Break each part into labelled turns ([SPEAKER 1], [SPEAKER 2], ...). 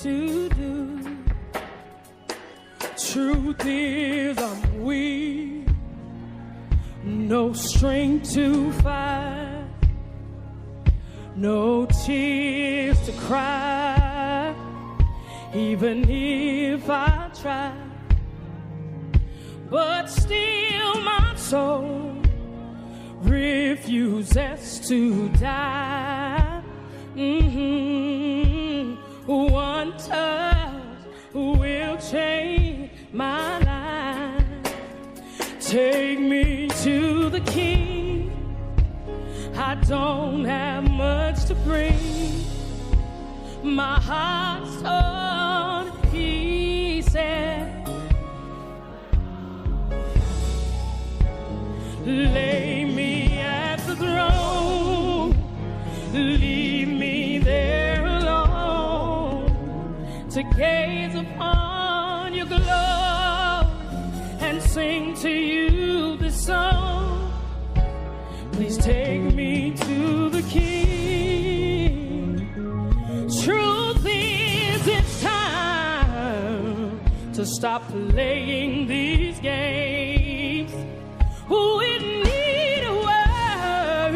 [SPEAKER 1] to do. Truth is I'm weak, no strength to fight, no tears to cry, even if I try. But still my soul refuses to die. One touch will change my life. Take me to the King. I don't have much to bring. My heart's torn, he said. Lay me at the throne, leave me there alone to gaze upon your glory and sing to you this song. Please take me to the King. Truth is, it's time to stop playing these games. We need a word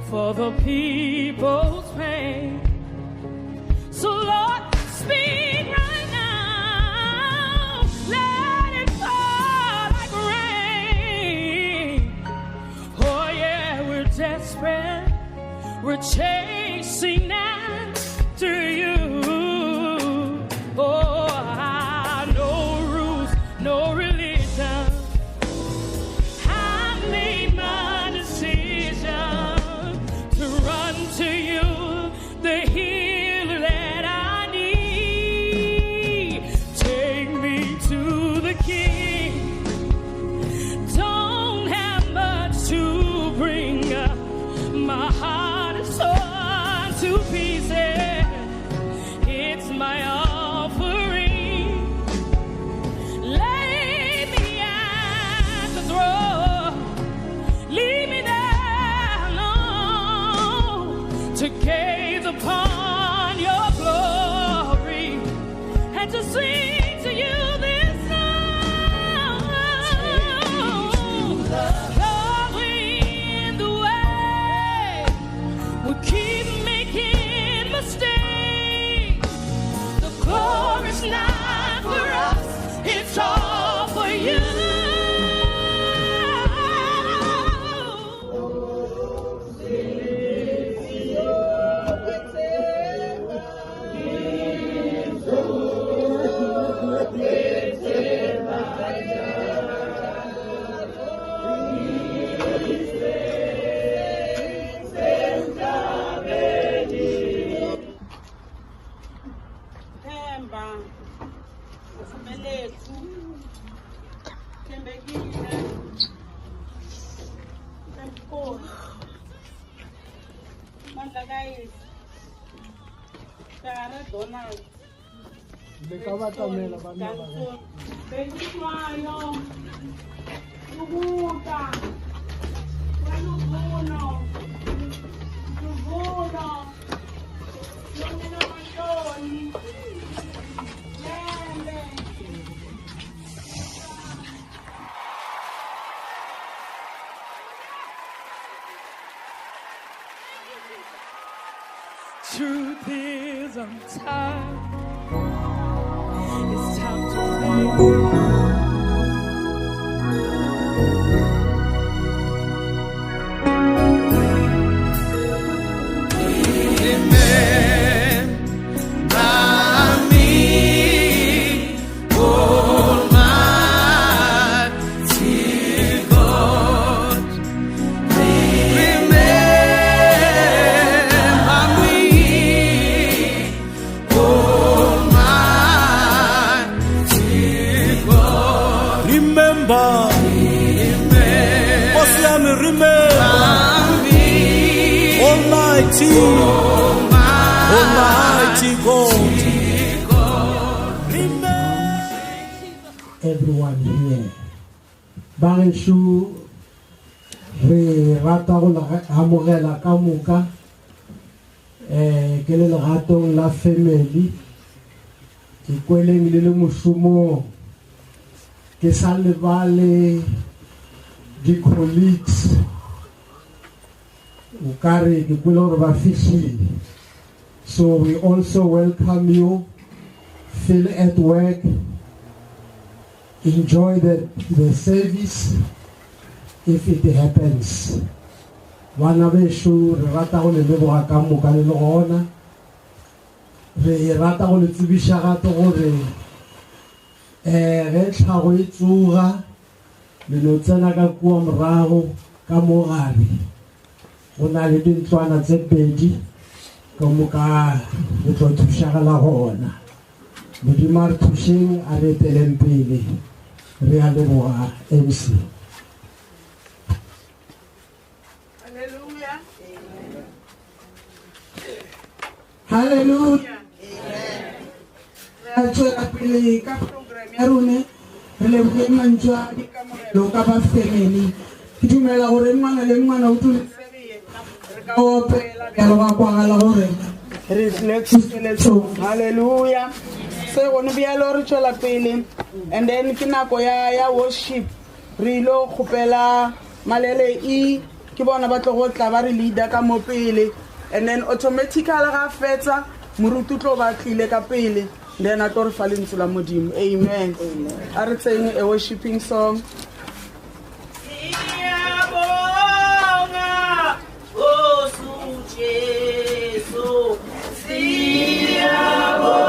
[SPEAKER 1] for the people's pain. So Lord, speak right now. Let it fall like rain. Oh yeah, we're desperate. We're chasing after you. Oh, no rules, no religion. To you, the healer that I need. Take me to the King. Don't have much to bring up. My heart is torn to pieces. It's my offering. Lay me at the throne. Leave me there to gaze upon your glory and to sing to you this song. Lord, we're in the way. We keep making mistakes. The glory's not for us, it's all for you. Truth is, I'm tired. It's time to Almighty God.
[SPEAKER 2] Everyone here. Barishu re rata go la amogela ka moka ke le legatong la family ke kweleng le mošomo ke sa lebale di colleagues o kare ke kwele gore ba fihlile. So we also welcome you. Feel at work. Enjoy the service if it happens. Bana besho re rata go le leboga ka moka le gona. Re rata go le tsebisha gape gore ge tlhago e tsoga le no tsena ka kua morago ka mogare go na le dintlwana tse pedi ka moka le tlo thušagala gona. Modimo a re thušeng a re eteleng pele re a leboga MC.
[SPEAKER 3] Hallelujah. Re tswela pele ka program ya rona re leboge mantswe di kamogelo ka ba family. Ke dumela gore ngwana le ngwana o tulesebeye re ka opela bjalo ba kwagala gore re reflectseletso. Hallelujah. Se gone bjalo re tswela pele and then ke nako ya worship re ilo kgopela malele ke bona ba tlo go tla ba re leader ka mo pele and then automatically ga fetsa moruti tlo ba tlile ka pele then a tlo re fa lentswe la modimo. Amen. A re tseng a worshiping song.
[SPEAKER 1] Siyabonga Nkosi Jesu, siyabonga.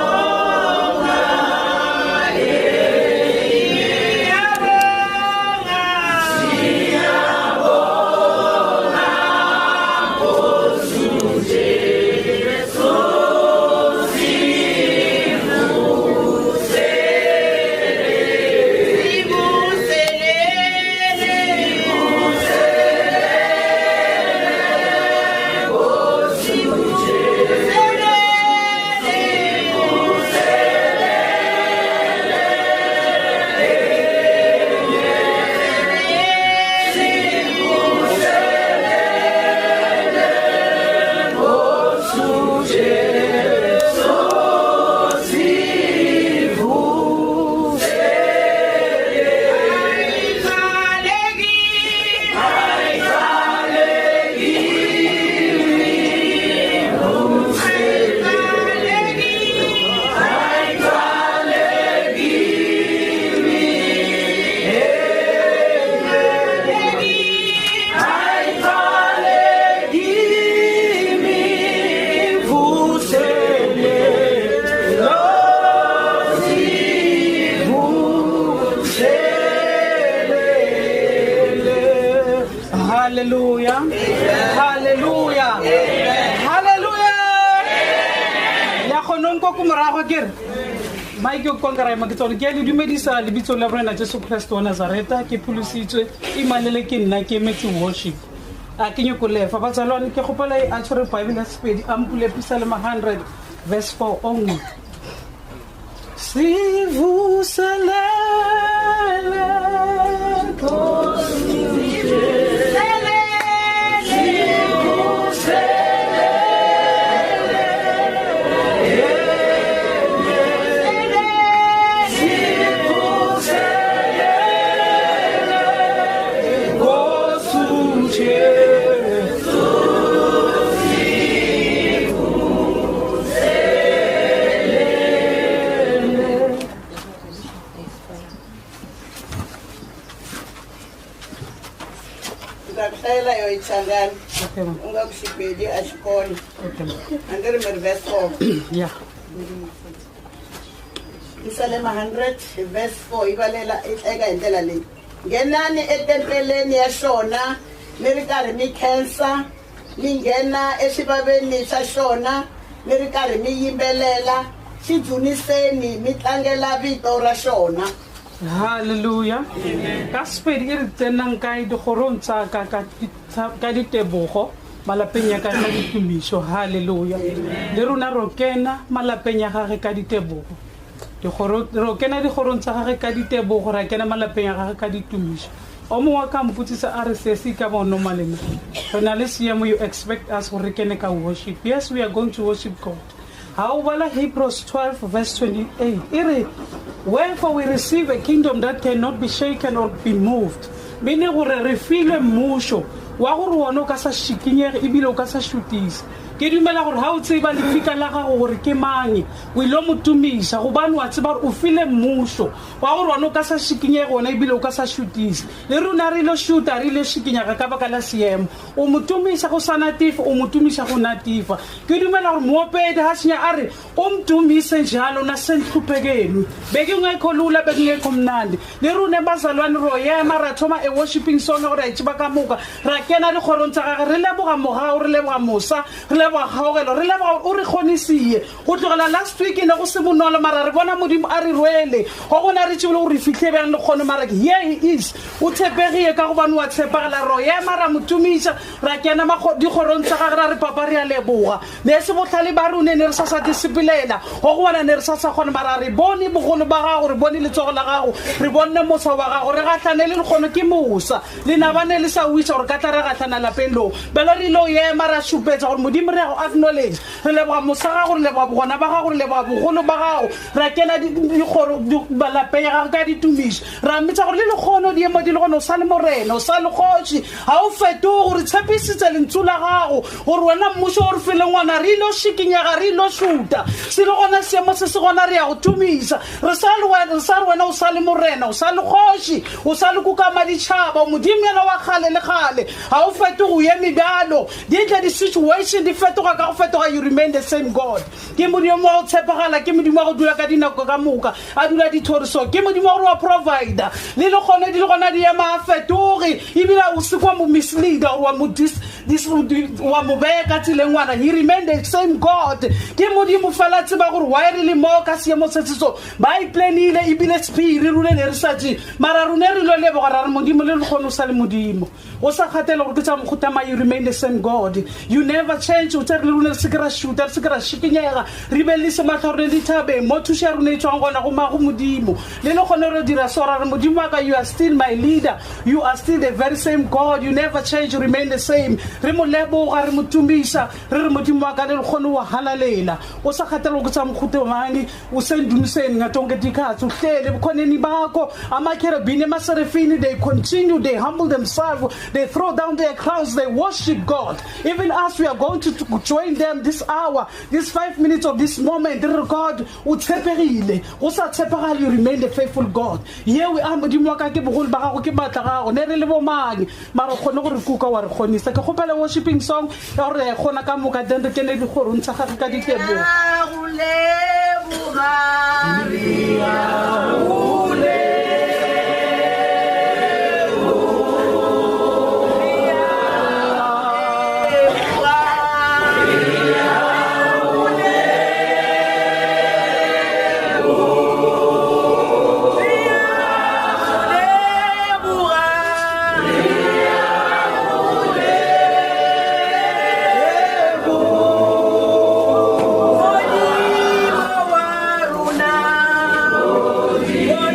[SPEAKER 3] Hallelujah. Hallelujah. Hallelujah. Ya khonon ko kumarago kere. Mai ke ko ngara ma ke tsone ke le dumedisa le bitso la rena Jesu Kristo wa Nazareta ke pulusitswe imalele ke nna ke metsi worship. A ke nyoko le fa batsalwane ke gopela a tshwere Bible Spedi ampule Psalm 100 verse 4 only. Si vous célèbrez
[SPEAKER 4] Sangani ungakushipedi ashikoni andiri mari verse 4
[SPEAKER 3] yeah
[SPEAKER 4] Psalm 100 verse 4 ibalela eka indlela leyi ngenani etempeleni ya xona ni ri karhi mi khensa ni nghena exivaveni xa xona ni ri karhi mi yimbelela xi dzuniseni mi tlangela vito ra xona.
[SPEAKER 3] Hallelujah. Ka Spedi re tsenang ka di gorontsha ka ditebogo malapeng ya ka ka ditumiso. Hallelujah. Le rona ro kena malapeng ya gage ka ditebogo. Ro kena di gorontsha gage ka ditebogo ra kena malapeng ya gage ka ditumiso.
[SPEAKER 5] Omo ka mputisa a re se se ka bo normalena. Rena le siamo you expect us to rekene ka worship. Yes, we are going to worship God. How bala Hebrews 12 verse 28. Ire wherefore we receive a kingdom that cannot be shaken or be moved. Meaning gore re file mmusho wa gore wona ka sa shikinyege ebile o ka sa shutisa. Ke dumela gore ha o tseba le fika la gago gore ke mang o ile motumisa go bana wa tseba o file mmusho wa gore wona ka sa shikinyege gona ebile o ka sa shutisa le rona re lo shoota re le shikinyega ka baka la seemo o motumisa go sana tifa o motumisa go natifa ke dumela gore moopedi ha senya a re o mtumise njalo na sentluphekeni beke ngekholula beke ngekomnandi le rona bazalwane ro yema ra thoma e worshiping song gore a tsiba ka moka ra kena le khorontsha ga re leboga mogao re leboga mosa re ba gaogelo re leba o re kgonisiye go tlogela last week ne go se bonolo mara re bona modimo a re rwele go gona re tshebile go re fitlhe bjang le kgone mara here he is o tshepegile ka go bana wa tshepagela ro ye mara motumisa ra kena dikgorong tsa gagwe ra re papa re a leboga ne se botlhale ba rone ne re sa sa disipilela go go bona ne re sa sa kgone mara re bone bogolo ba gago re bone letsogo la gago re bonne mosa wa gago re gatlane le lekgono ke mosa le nabane le sa witsa gore ka tla re gatlana lapeng lo bela re lo ye mara shupetsa gore modimo re go acknowledge re leboga mosa gago re leboga bogona ba gago re leboga bogolo ba gago ra kena dikgoro ba lapeng ya gago ka ditumiša ra mmitsa gore le lekgono di emo di le gone o sa le morena o sa le kgotši ga o fetogo gore tshepisitse lentšu la gago gore wena mmušo o re fele ngwana re ilo shikinyega re ilo šuta se le gona seemo se se gona re ya go tumiša re sa re wena o sa le morena o sa le kgoši o sa le kukama ditšhaba o modimela wa kgale le kgale ga o fetogo o eme bjalo di tla di-situation di fetoga ka go fetoga you remain the same God ke modimo wa go tshepagala ke modimo wa go dula ka dinako ka moka a dula dithoriso ke modimo wa gore wa provider le le gone di le gona di ema a fetoge ebile o se kwa mo misleader wa mo wa mo bea ka tseleng ngwana he remain the same God ke modimo fela tseba gore wa re le mo ka seemo se setso ba iplanile ebile spiri rule ne re sa tse mara rone re lo leboga ra re modimo le le gone o sa le modimo o sa kgatela gore ke tsa mogotama you remain the same God you never change o tsere le rone se kra shoota se kra shikinyega re be le se matlhore le thabeng mo thusha rone e tswang gona go mago modimo le le gone re dira sora re modimo ka you are still my leader you are still the very same God you never change you remain the same re mo leboga re motumisa re modimo wa ka le gone wa halalela o sa kgatela go tsa mogotho mani o sendumiseni ngatonke dikhatsi uhlele bukhoneni bakho amakherubini maserefini they continue they humble themselves they throw down their crowns they worship God even as we are going to join them this hour this 5 minutes of this moment dear God o tshepegile o sa tshepegale you remain the faithful God here we are modimo wa ka ke bogolo ba gago ke matla gago ne re le bomang mara khone gore kuka wa re khonisa ke gopela worshiping song ya re khona ka moka den re kene di khoro ntsa ga ka ditebo
[SPEAKER 3] Yeah.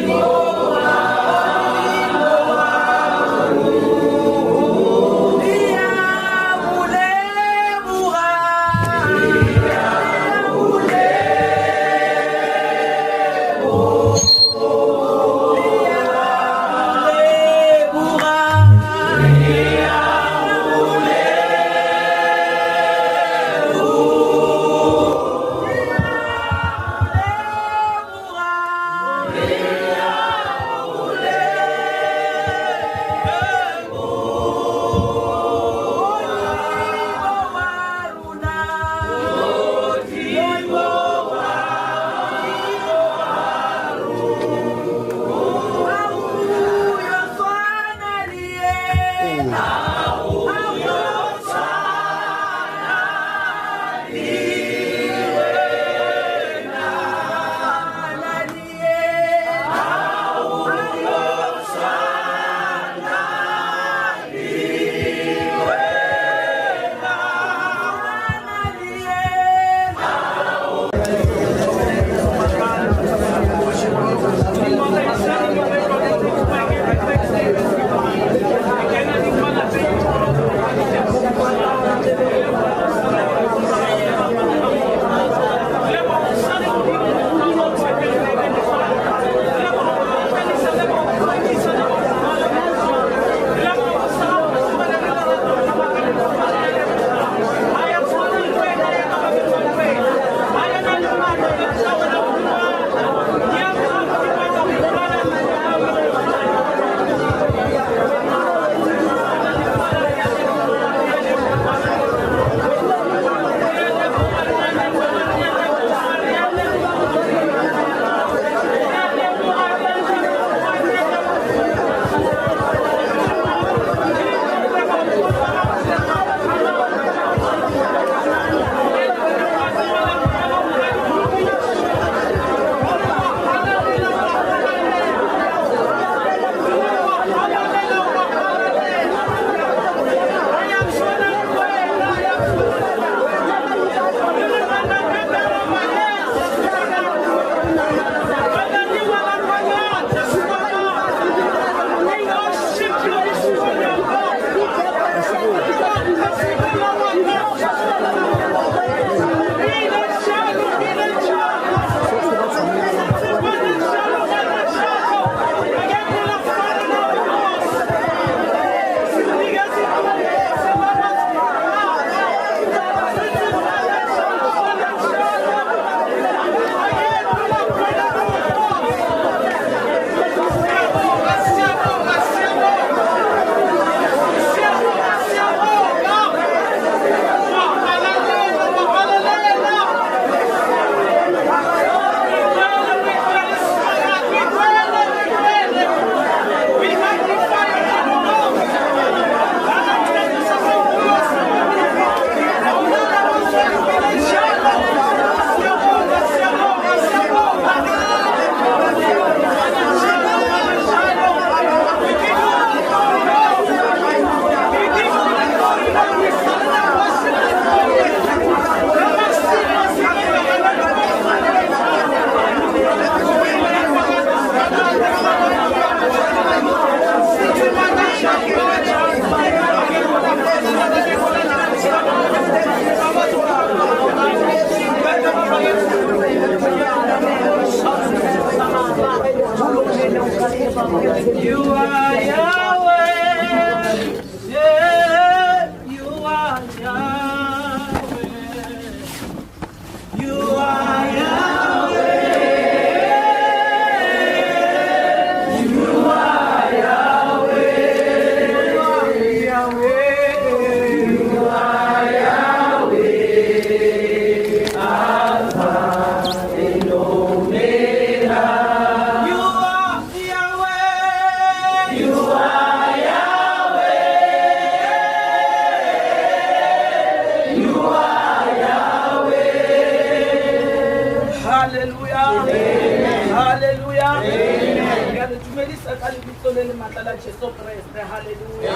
[SPEAKER 4] le matla la Jesu Kriste. Hallelujah.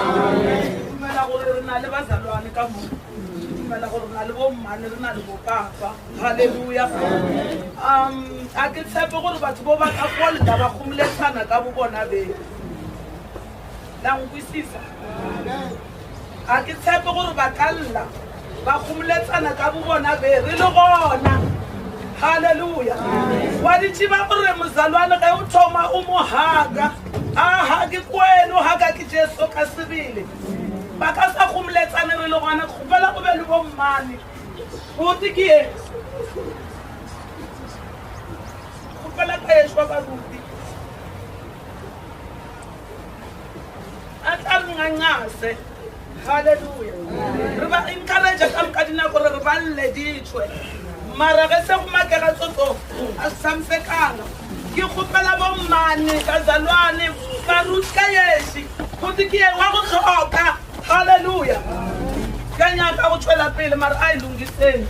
[SPEAKER 4] Dumela gore re na le bazalwane ka mo. Dumela gore re na le bommane, re na le bopapa. Hallelujah. A ke tshepe gore batho bo ba ka kwa le ba gomoletsana ka bo bona be. La nkwisisa. A ke tshepe gore ba ka lla ba gomoletsana ka bo bona be re le gona. Hallelujah. Wa di tšiba gore mozalwane ge o thoma o mo haka a hake kweno haka ke Jesu ka sebele ba ka sa gomoletsane re le gona kgopela go be le bommane botse ke eng kgopela ka Yesu ba ruti a tla re ngangase. Hallelujah. Re ba encourage ka mka dinako re ba nleditšwe mara ge se go makega tsotso a samsekana ke kgopela bommane bazalwane ba ruti ka Yesu botse ke eng wa go tlhoka. Hallelujah. Ka nyaka go tšwela pele mara a e lungiseni.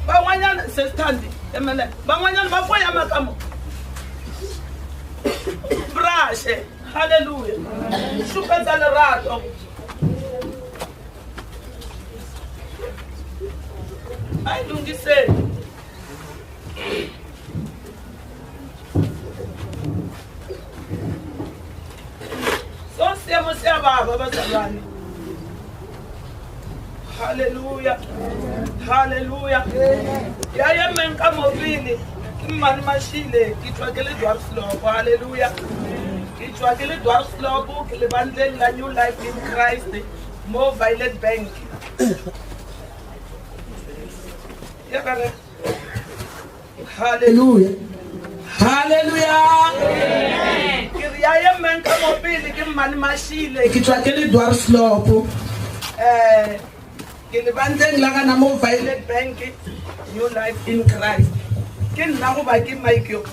[SPEAKER 4] Bangwanyana sesithandi emele bangwanyana ba foya makamo brashe. Hallelujah. Shupetsa lerato. Ai lungiseni. So siyamo siya baba bazalwane. Hallelujah. Hallelujah. Ya ya menka mobile ke mane mashile ke tswa ke le Dwarfsloop. Hallelujah. Ke tswa ke le Dwarfsloop ke le bandleng la New Life in Christ mo Violet Bank. Ya bare. Hallelujah. Hallelujah. Ke ya ya menka mobile ke mane mashile ke tswa ke le Dwarfsloop. Ke le bandeng la kana mo Violet Bank New Life in Christ. Ke nna go ba ke Mike yo.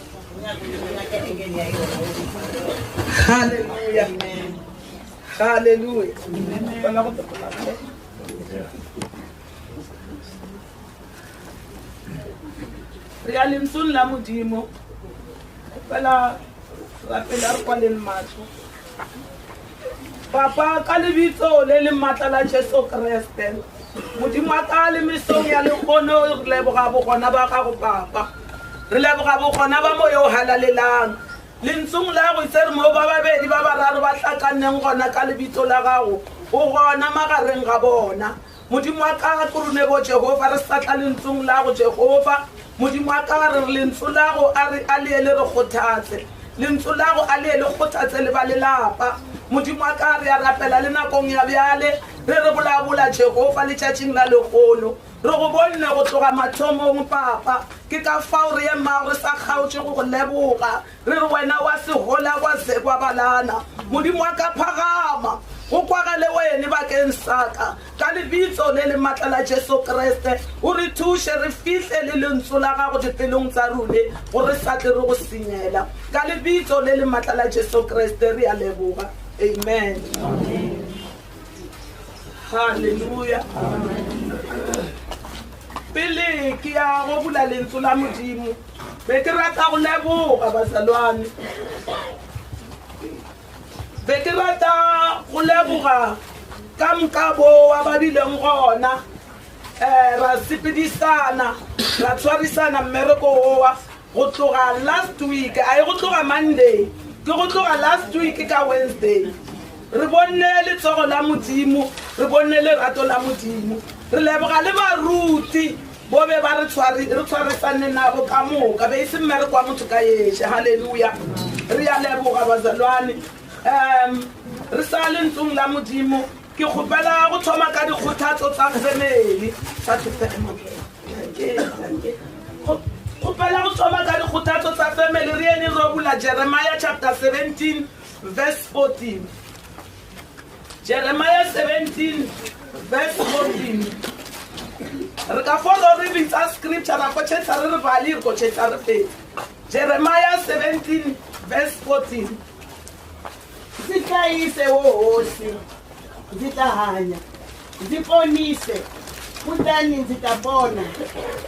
[SPEAKER 4] Hallelujah. Hallelujah. Bana go tlola. Re a lentsun la modimo. Bala rapela re kwa le matso. Papa ka lebitso le le matla la Jesu Kriste. Modimo a ka le mesong ya le gono re leboga bo gona ba ga go papa. Re leboga bo gona ba mo yo halalelang. Lentsung la go itse re mo ba babedi ba bararo ba tlakaneng gona ka lebitso la gago. O gona magareng ga bona. Modimo a ka kurune bo Jehova re satla lentsung la go Jehova. Modimo a ka re lentsu la go a re a le re gothatse. Lentsu la go a le gothatse le ba lelapa. Modimo a ka re a rapela le nakong ya bjale re re bolabola Jehova le tšatšing la legolo re go bonne go tloga mathomong papa ke ka fao re ye mao re sa kgaotše go go leboga re re wena wa segola wa zekwa balana Modimo a ka phagama go kwagale wene bakeng saka ka lebitso le le matla la Jesu Kriste o re thuše re fihle le lentso la gago dipelong tsa rune gore sa tle re go senyela ka lebitso le le matla la Jesu Kriste re a leboga. Amen. Hallelujah. Pele ke ya go bula lentso la modimo be ke rata go leboga bazalwane be ke rata go leboga ka mkabo wa ba bileng gona ra sepedisana ra tshwarisana mmereko wa go tloga last week a go tloga Monday ke go tloga last week ka Wednesday re bonne le tsogo la modimo re bonne le rato la modimo re leboga le baruti bo be ba re tshwarisane nabo ka moka be se mmereko wa motho ka yeshe. Hallelujah. Re ya leboga bazalwane re sa le ntsong la modimo ke kgopela go thoma ka dikgothatso tsa family sa tsema kgopela go thoma ka dikgothatso tsa family re ene ro bula Jeremiah chapter 17 verse 14. Jeremiah 17 verse 14. Re ka follow re bitsa scripture ra go tšhetsa re vali go tšhetsa re pele. Jeremiah 17 verse 14.
[SPEAKER 6] Zitlayise wohosi zitahanya ziponise
[SPEAKER 4] kutani ndzi ta vona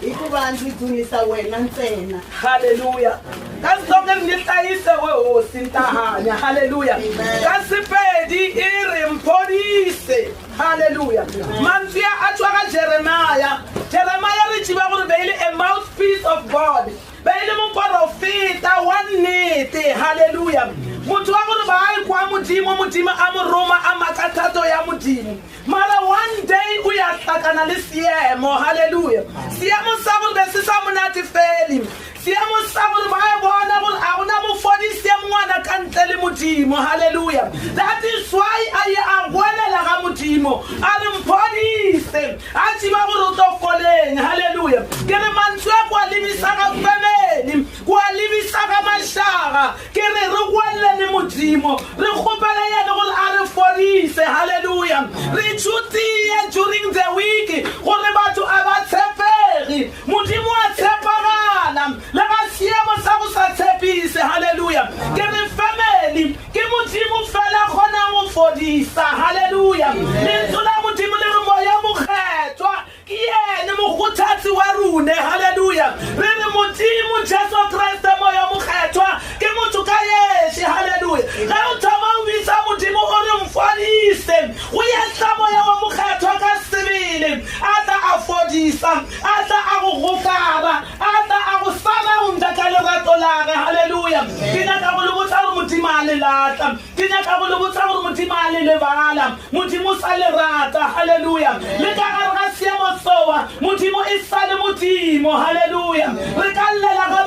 [SPEAKER 4] hikuva ndzi dzunisa wena ntsena.
[SPEAKER 6] Hallelujah. Kasi sonke ni hlayise we hosi ni ta hanya. Hallelujah. Kasi pedi i ri mphodise. Hallelujah. Manzia a tshwa ka Jeremiah. Jeremiah ri tiva gore beile a mouthpiece of God. Beile moprofita wa nnete. Hallelujah. Motho wa gore ba a kwa modimo a mo roma a makathato ya modimo. Mara one day o ya tlakana le seemo. Hallelujah. Seemo sa gore be se sa monate feli. Seemo sa gore ba e bona gore a gona mofodisi ya ngwana ka ntle le modimo. Hallelujah. That is why a golela ga modimo a re mphodise a tsiba gore o tlo foleng. Hallelujah. Ke re mantswe kwa lebisa ka family kwa lebisa ka mashara ke re re golle le modimo re gopela yena gore a re fodise. Hallelujah. Re tshutiye during the week gore batho a ba tshepege modimo a tshepagala le ga seemo sa go sa tshepise. Hallelujah. Ke re family ke modimo fela kgona go fodisa. Hallelujah. Lentswe la modimo le re moya mokgethwa ke yena mogothatsi wa rune. Hallelujah. Re re modimo Jesu Kriste moya mokgethwa ke motho ka yeshe. Hallelujah. Ga o thoma o bitsa modimo o re mfodise go yetla moya wa mokgethwa ka sebele a tla a fodisa a tla a go gokara a tla a go sala go nta ka lerato la ge. Hallelujah. Ke nyaka go le botsa gore modimo a le latla ke nyaka go le botsa gore modimo a le lebala modimo sa le rata. Hallelujah. Le ka gare ga seemo soa modimo e sa le modimo. Hallelujah. Re ka llela ga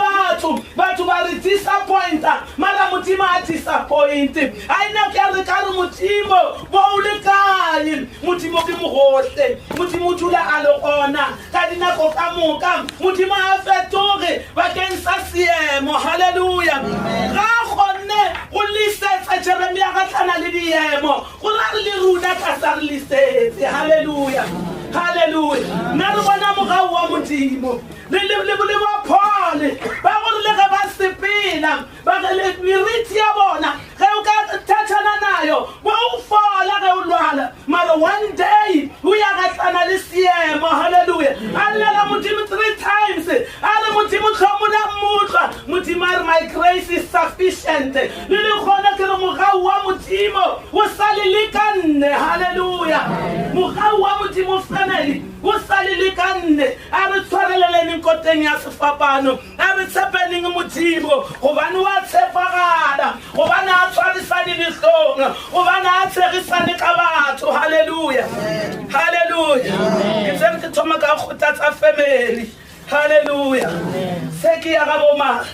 [SPEAKER 6] batho ba re disappointa mara modimo a disappoint a ina ke re ka re modimo bo o le kae modimo ke mogotle modimo o dula a le gona ka dinako ka moka modimo a fetoge bakeng sa seemo. Hallelujah. Ga gonne go lisetsa Jeremia ga tlana le diemo go ra re le runa ka sa re lisetse. Hallelujah. Hallelujah. Na re bona mogau wa modimo le ba Paul ba gore le ga ba sepela ba le meriti ya bona ge o ka thathana nayo ba o fola ge o lwala mara one day o ya gatlana le seemo. Hallelujah. A llela modimo 3 times a re modimo tlhomona motla modimo a re my grace is sufficient. Le gona ke re mogau wa modimo o sa le lekanne. Hallelujah. Mogau wa modimo family o sa le lekanne a re tshwareleleng koteng ya sefapano a re tshepeneng modimo gobane wa tshepagala gobane a tshwarisane dihlong gobane a tshegisane ka batho. Hallelujah. Hallelujah. Ke tsere ke thoma ka kgothatsa family. Hallelujah. Se ke ya ga boma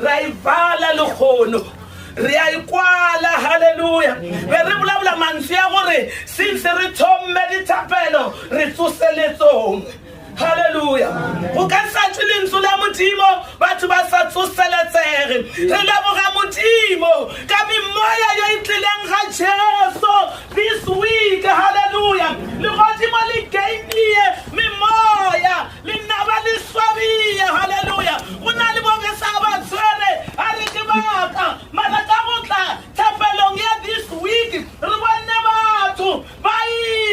[SPEAKER 6] ra ivala le kgono re a ikwala. Hallelujah. Be re bulabula mantswe ya gore since re thomme dithapelo re tsoseletsong. Hallelujah. Go ka sa tswe lentswe la modimo batho ba sa tsoseletsege re leboga modimo ka memoya yo e tlileng ga Jesu this week. Hallelujah. Le godimo le gainile memoya le naba le swabile. Hallelujah. Go na le bo sa ba tswere a re ke baka mara ka go tla thapelong ya this week re bone batho ba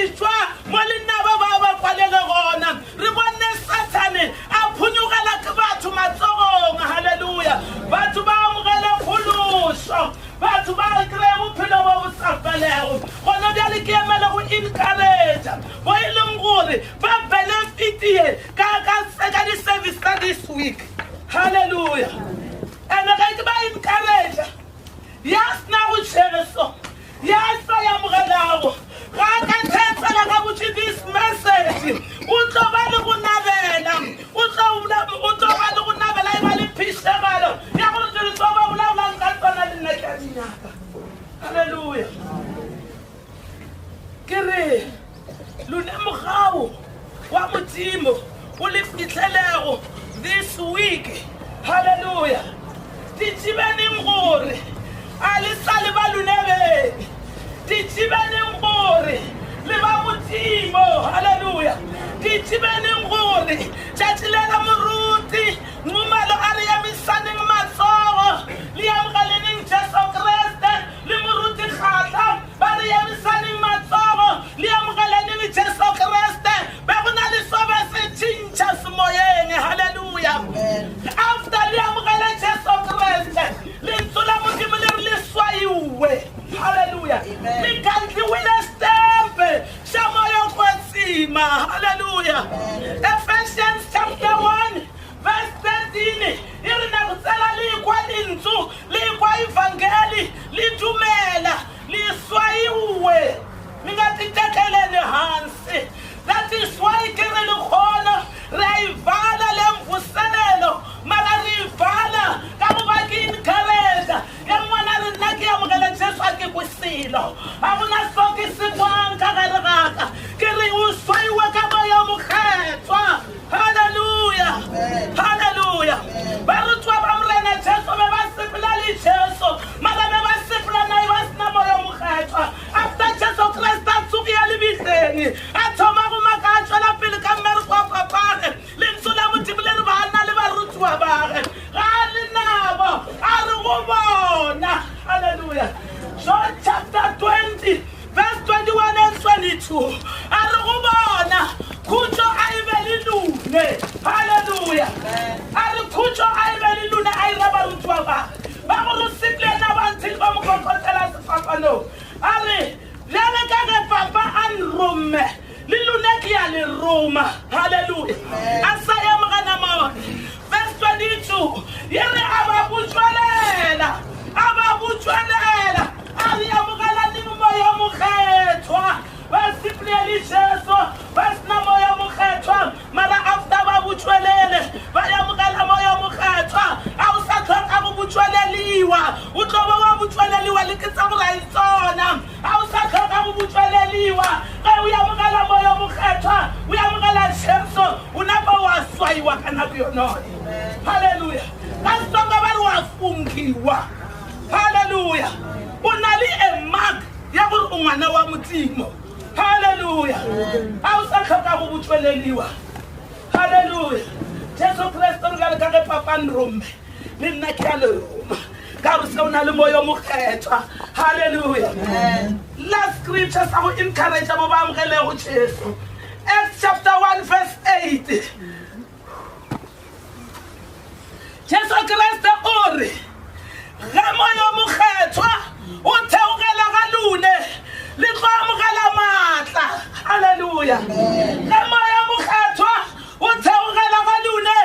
[SPEAKER 6] itswa mo le naba ba kwalela gona re bone Satane a phunyugela ke batho matsogong. Hallelujah. Batho ba amogela pholoso batho ba kry bophelo bo bo sa felego gona bjale ke emele go encourage bo e leng gore ba benefitie ka di-service tsa this week. Hallelujah. And ge ke ba encourage ya sena go tšhegeso ya sa ya mogelago ga ka thetsela ka botse this message o tlo ba le go nabela o tlo ba le go nabela e ba le phišegelo ya gore tse tso ba bolaolang ka tsona le nna ke a dinyaka. Hallelujah. Ke re lone mogao wa modimo o le fitlhelego this week. Hallelujah. Di tsibeneng gore a le sa le ba lone bene di tsibeneng gore le ba modimo. Hallelujah. Di tsibeneng gore tšatši le la moruti ngumalo a re ya misaneng matsogo le ya mogaleneng Jesu Kriste le moruti kgatla ba re ya misaneng matsogo le ya mogaleneng Jesu Kriste ba go na le jalo are jale ka ge papa an rome le lone ke ya le Roma hallelujah asa ya magana mo verse 22 yere ababutswalela ari ya mogala le moya mokgethwa ba sipleli Jesu ba sna moya mokgethwa mara after ba butswelele ba ya mogala moya mokgethwa a o sa tlhoka go butsweleliwa o tlo ba wa butsweleliwa le ke tsa go ra itsona a o sa tlhoka go butsweleliwa ga o ya mogala moya mokgethwa o ya mogala Jesu o napa wa swaiwa kana go yona hallelujah ka tsonga ba re wa fungiwa hallelujah unali a mark ya go ngwana wa motimo hallelujah a o sa tlhoka go butsweleliwa hallelujah Jesu Kristo re ga ka papa nrome le nna ke a le Roma ka re se ona le moya mokgethwa hallelujah last scripture sa go encourage ba ba amogele go Jesu Acts chapter 1 verse 8 Jesu Kristo o re ga moya mokgethwa o theogela ga lune le tlo amogela matla hallelujah ga moya mokgethwa o theogela ga lune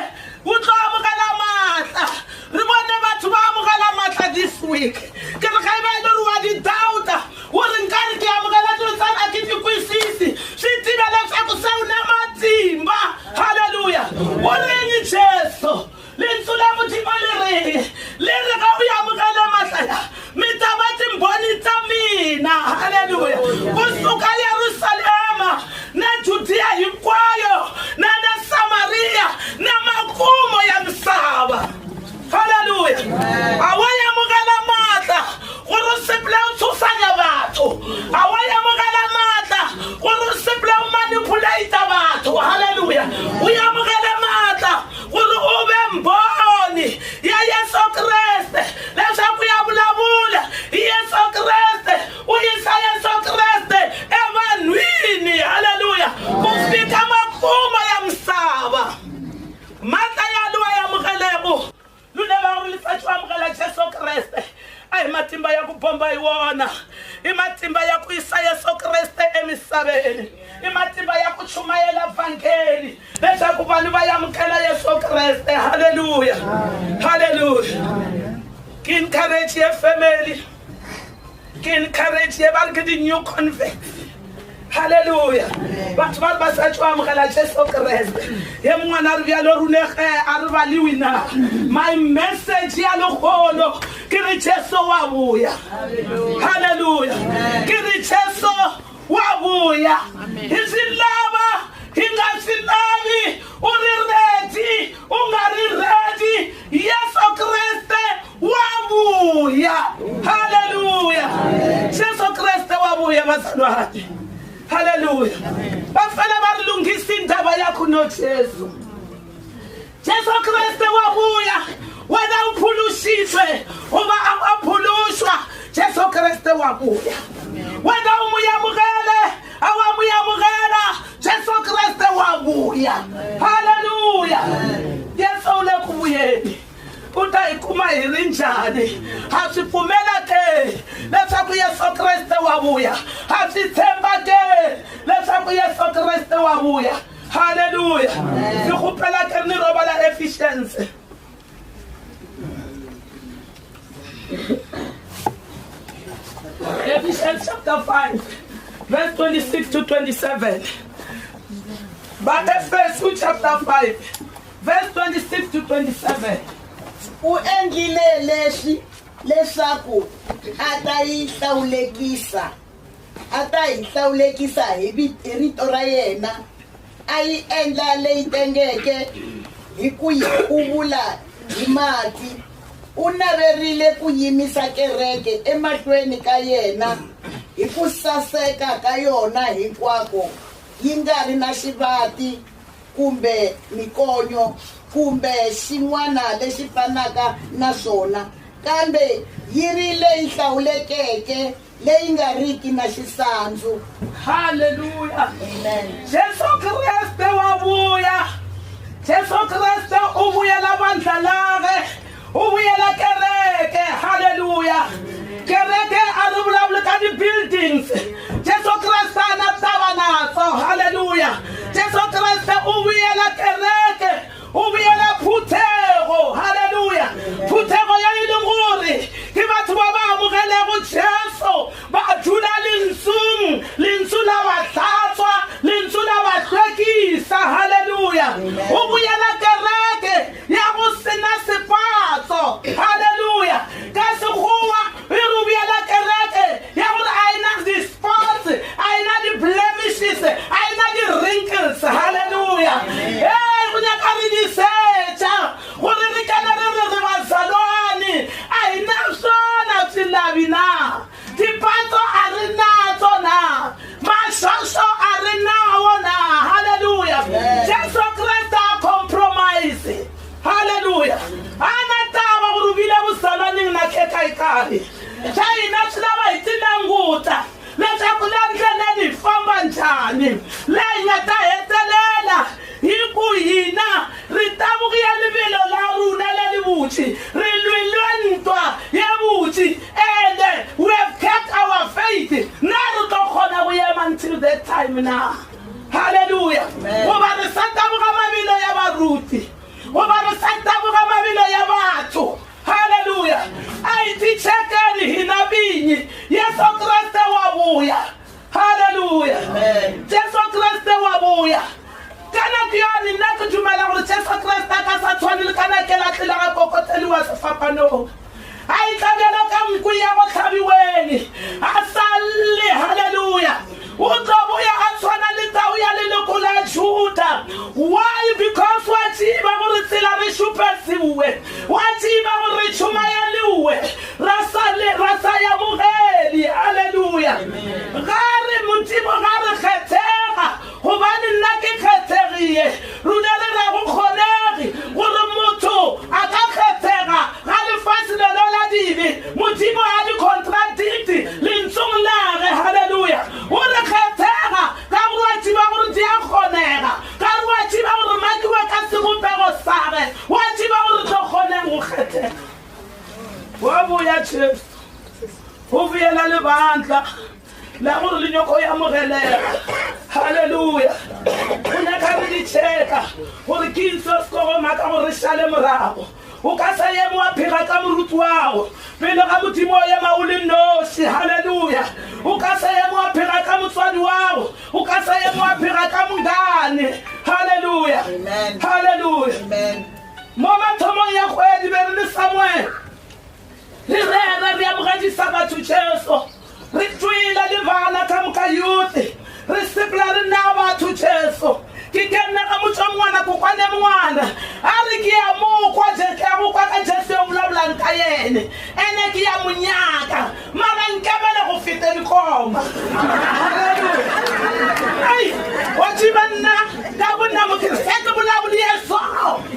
[SPEAKER 6] o tlo amogela matla re bone batho ba amogela matla this week ke re ga ba ile wa di doubt o re nka re ke amogela tlo tsana ke di kwisisi se tibela tsa go sa una matimba hallelujah o re ni Jesu le tsula motima le re ga o amogela matla mitabati mboni tsa mina hallelujah kusuka Yerusalema na Judea hinkwayo na Samaria na makumo ya misava hallelujah awaya amogela matla gore seple o tshosanya batho awaya amogela matla gore seple o manipulate batho hallelujah o amogela matla gore o be mboni ya Yesu Kriste leswaku ya vulavula Yesu Kriste u yisa Yesu Kriste evanhwini hallelujah ku fika makumo ya misava matla ya luwa ya mugelego lune va ri litsatswa amogela Jesu Kriste ai matimba ya ku bomba iwona I matimba ya ku yisa Yesu Kriste emisaveni I matimba ya ku chumayela evangeli leswaku vanhu va amogela Yesu Kriste hallelujah hallelujah ke encourage your family ke encourage ye ba ke di new converts hallelujah batho ba ba sa tswa amogela Jesu Kriste ye mwana re bya lo runege a re ba liwina my message ya legolo ke re Jesu wa buya hallelujah ke re Jesu wa buya izilaba ingasilabi uri ready ungari ready Yesu Kriste wa buya hallelujah Jesu Kriste wa buya bazalwane hallelujah bafana balungisa indaba yakho no Jesu Jesu Kriste wa buya wena uphulushitwe uma aphulushwa Jesu Kriste wa buya wena umuyamugele awamuyamugela Jesu Kriste wa buya hallelujah Yesu le kubuyeni uta ikuma hirinjani hasifumela ke leswaku Yesu Kriste wa buya hasithemba ke leswaku Yesu Kriste wa buya hallelujah sikhuphela ke ni roba la efficiency Ephesians chapter 5 verse 26 to 27 but Ephesians chapter 5 verse 26 to 27
[SPEAKER 4] u endlile leswi leswaku ata yi hlawulekisa hi rito ra yena a yi endla leyi tengeke hi ku yi uvula hi mati u naverile ku yimisa kereke emahlweni ka yena hi ku saseka ka yona hinkwako yi nga ri na xivati kumbe mikonyo kumbe xin'wana lexi fanaka na swona kambe yi ri leyi hlawulekeke leyi nga riki na xisandzu
[SPEAKER 6] hallelujah
[SPEAKER 4] amen
[SPEAKER 6] Jesu Kriste wa vuya Jesu Kriste u vuyela vandla lave u vuyela kereke hallelujah kereke a ri vulavula ka blessings Jesu Kriste na tava nazo haleluya Jesu Kriste u vuyela kereke u vuyela phuthego haleluya phuthego ya ilunguri ke batho ba ba amogela Jesu ba dula lentsung la batlatswa lentsung la batlwekisa haleluya u vuyela kereke ya go sena sepatso haleluya ka sekgowa e re vuyela kereke ya gore a ena di-spots a ena di-blemishes a ena di-wrinkles haleluya go nyaka re di setša gore re kana re bazalwane a ena sona tselabi na dipatso a re natso na mašošo a re nawo na haleluya Jesu Kriste a compromise haleluya a na taba gore o bile bozalwaneng na kekaekare China swi lava hi ti languta leswaku le ndlela leyi famba njhani leyi nga ta hetelela hi ku hina ri ta vuya livilo la runa le li vuthi ri lwile ntwa ya vuthi and we have kept our faith na ri to khona ku yema until that time na hallelujah ngoba ri santa vuka mavilo ya varuti ngoba ri santa vuka mavilo ya vathu haleluya ai tichekeni hina vinyi Yesu Kriste wa vuya haleluya Jesu Kriste wa vuya kana kuyani na ku dumela gore Jesu Kriste ka sa tshwanele kana ke la tlela ga kokoteliwa sefapano ai tlabela ka nku ya go tlhabiweni a salle haleluya o tlo vuya a tshwana le tau ya leloko la Juda why because wa tsiba gore tsela re shupesiwe wa tsiba gore re chumayeliwe rasa ya mogeli haleluya gare montimo gare khethega gobane nna ke khethegile runa le ra go kgonege gore motho a ka khethega ga lefatshe le la dibe montimo a di contradict lentsong la re haleluya o re khethega ka go wa tsiba gore di a kgonega ka go wa tsiba gore makiwe ka segopego sare wa tsiba gore tlo kgoneng go khethega wa vuya Jesu go vuyela lebantla la gore lenyoko ya mogelega haleluya o nyaka re di cheka gore ke ntse sekogoma ka gore re šale morago o ka sa ye mo phega ka moruti wago pele ga modimo o ema o le noši haleluya o ka sa ye mo phega ka motswadi wago o ka sa ye mo phega ka mongane haleluya haleluya mo mathomong ya kgwedi be re le Samuel le rera re amogadisa batho Jesu re tswela le bana ka moka youth re sepela re na batho Jesu ke kena ka motho ngwana ko kwane ngwana a re ke ya mo kwa je ke go kwa ka Jesu o molabulang ka yene ene ke ya monyaka mara nkabele go fete dikoma ai wa tshibana ka bona mo ke setse bolabuli Yesu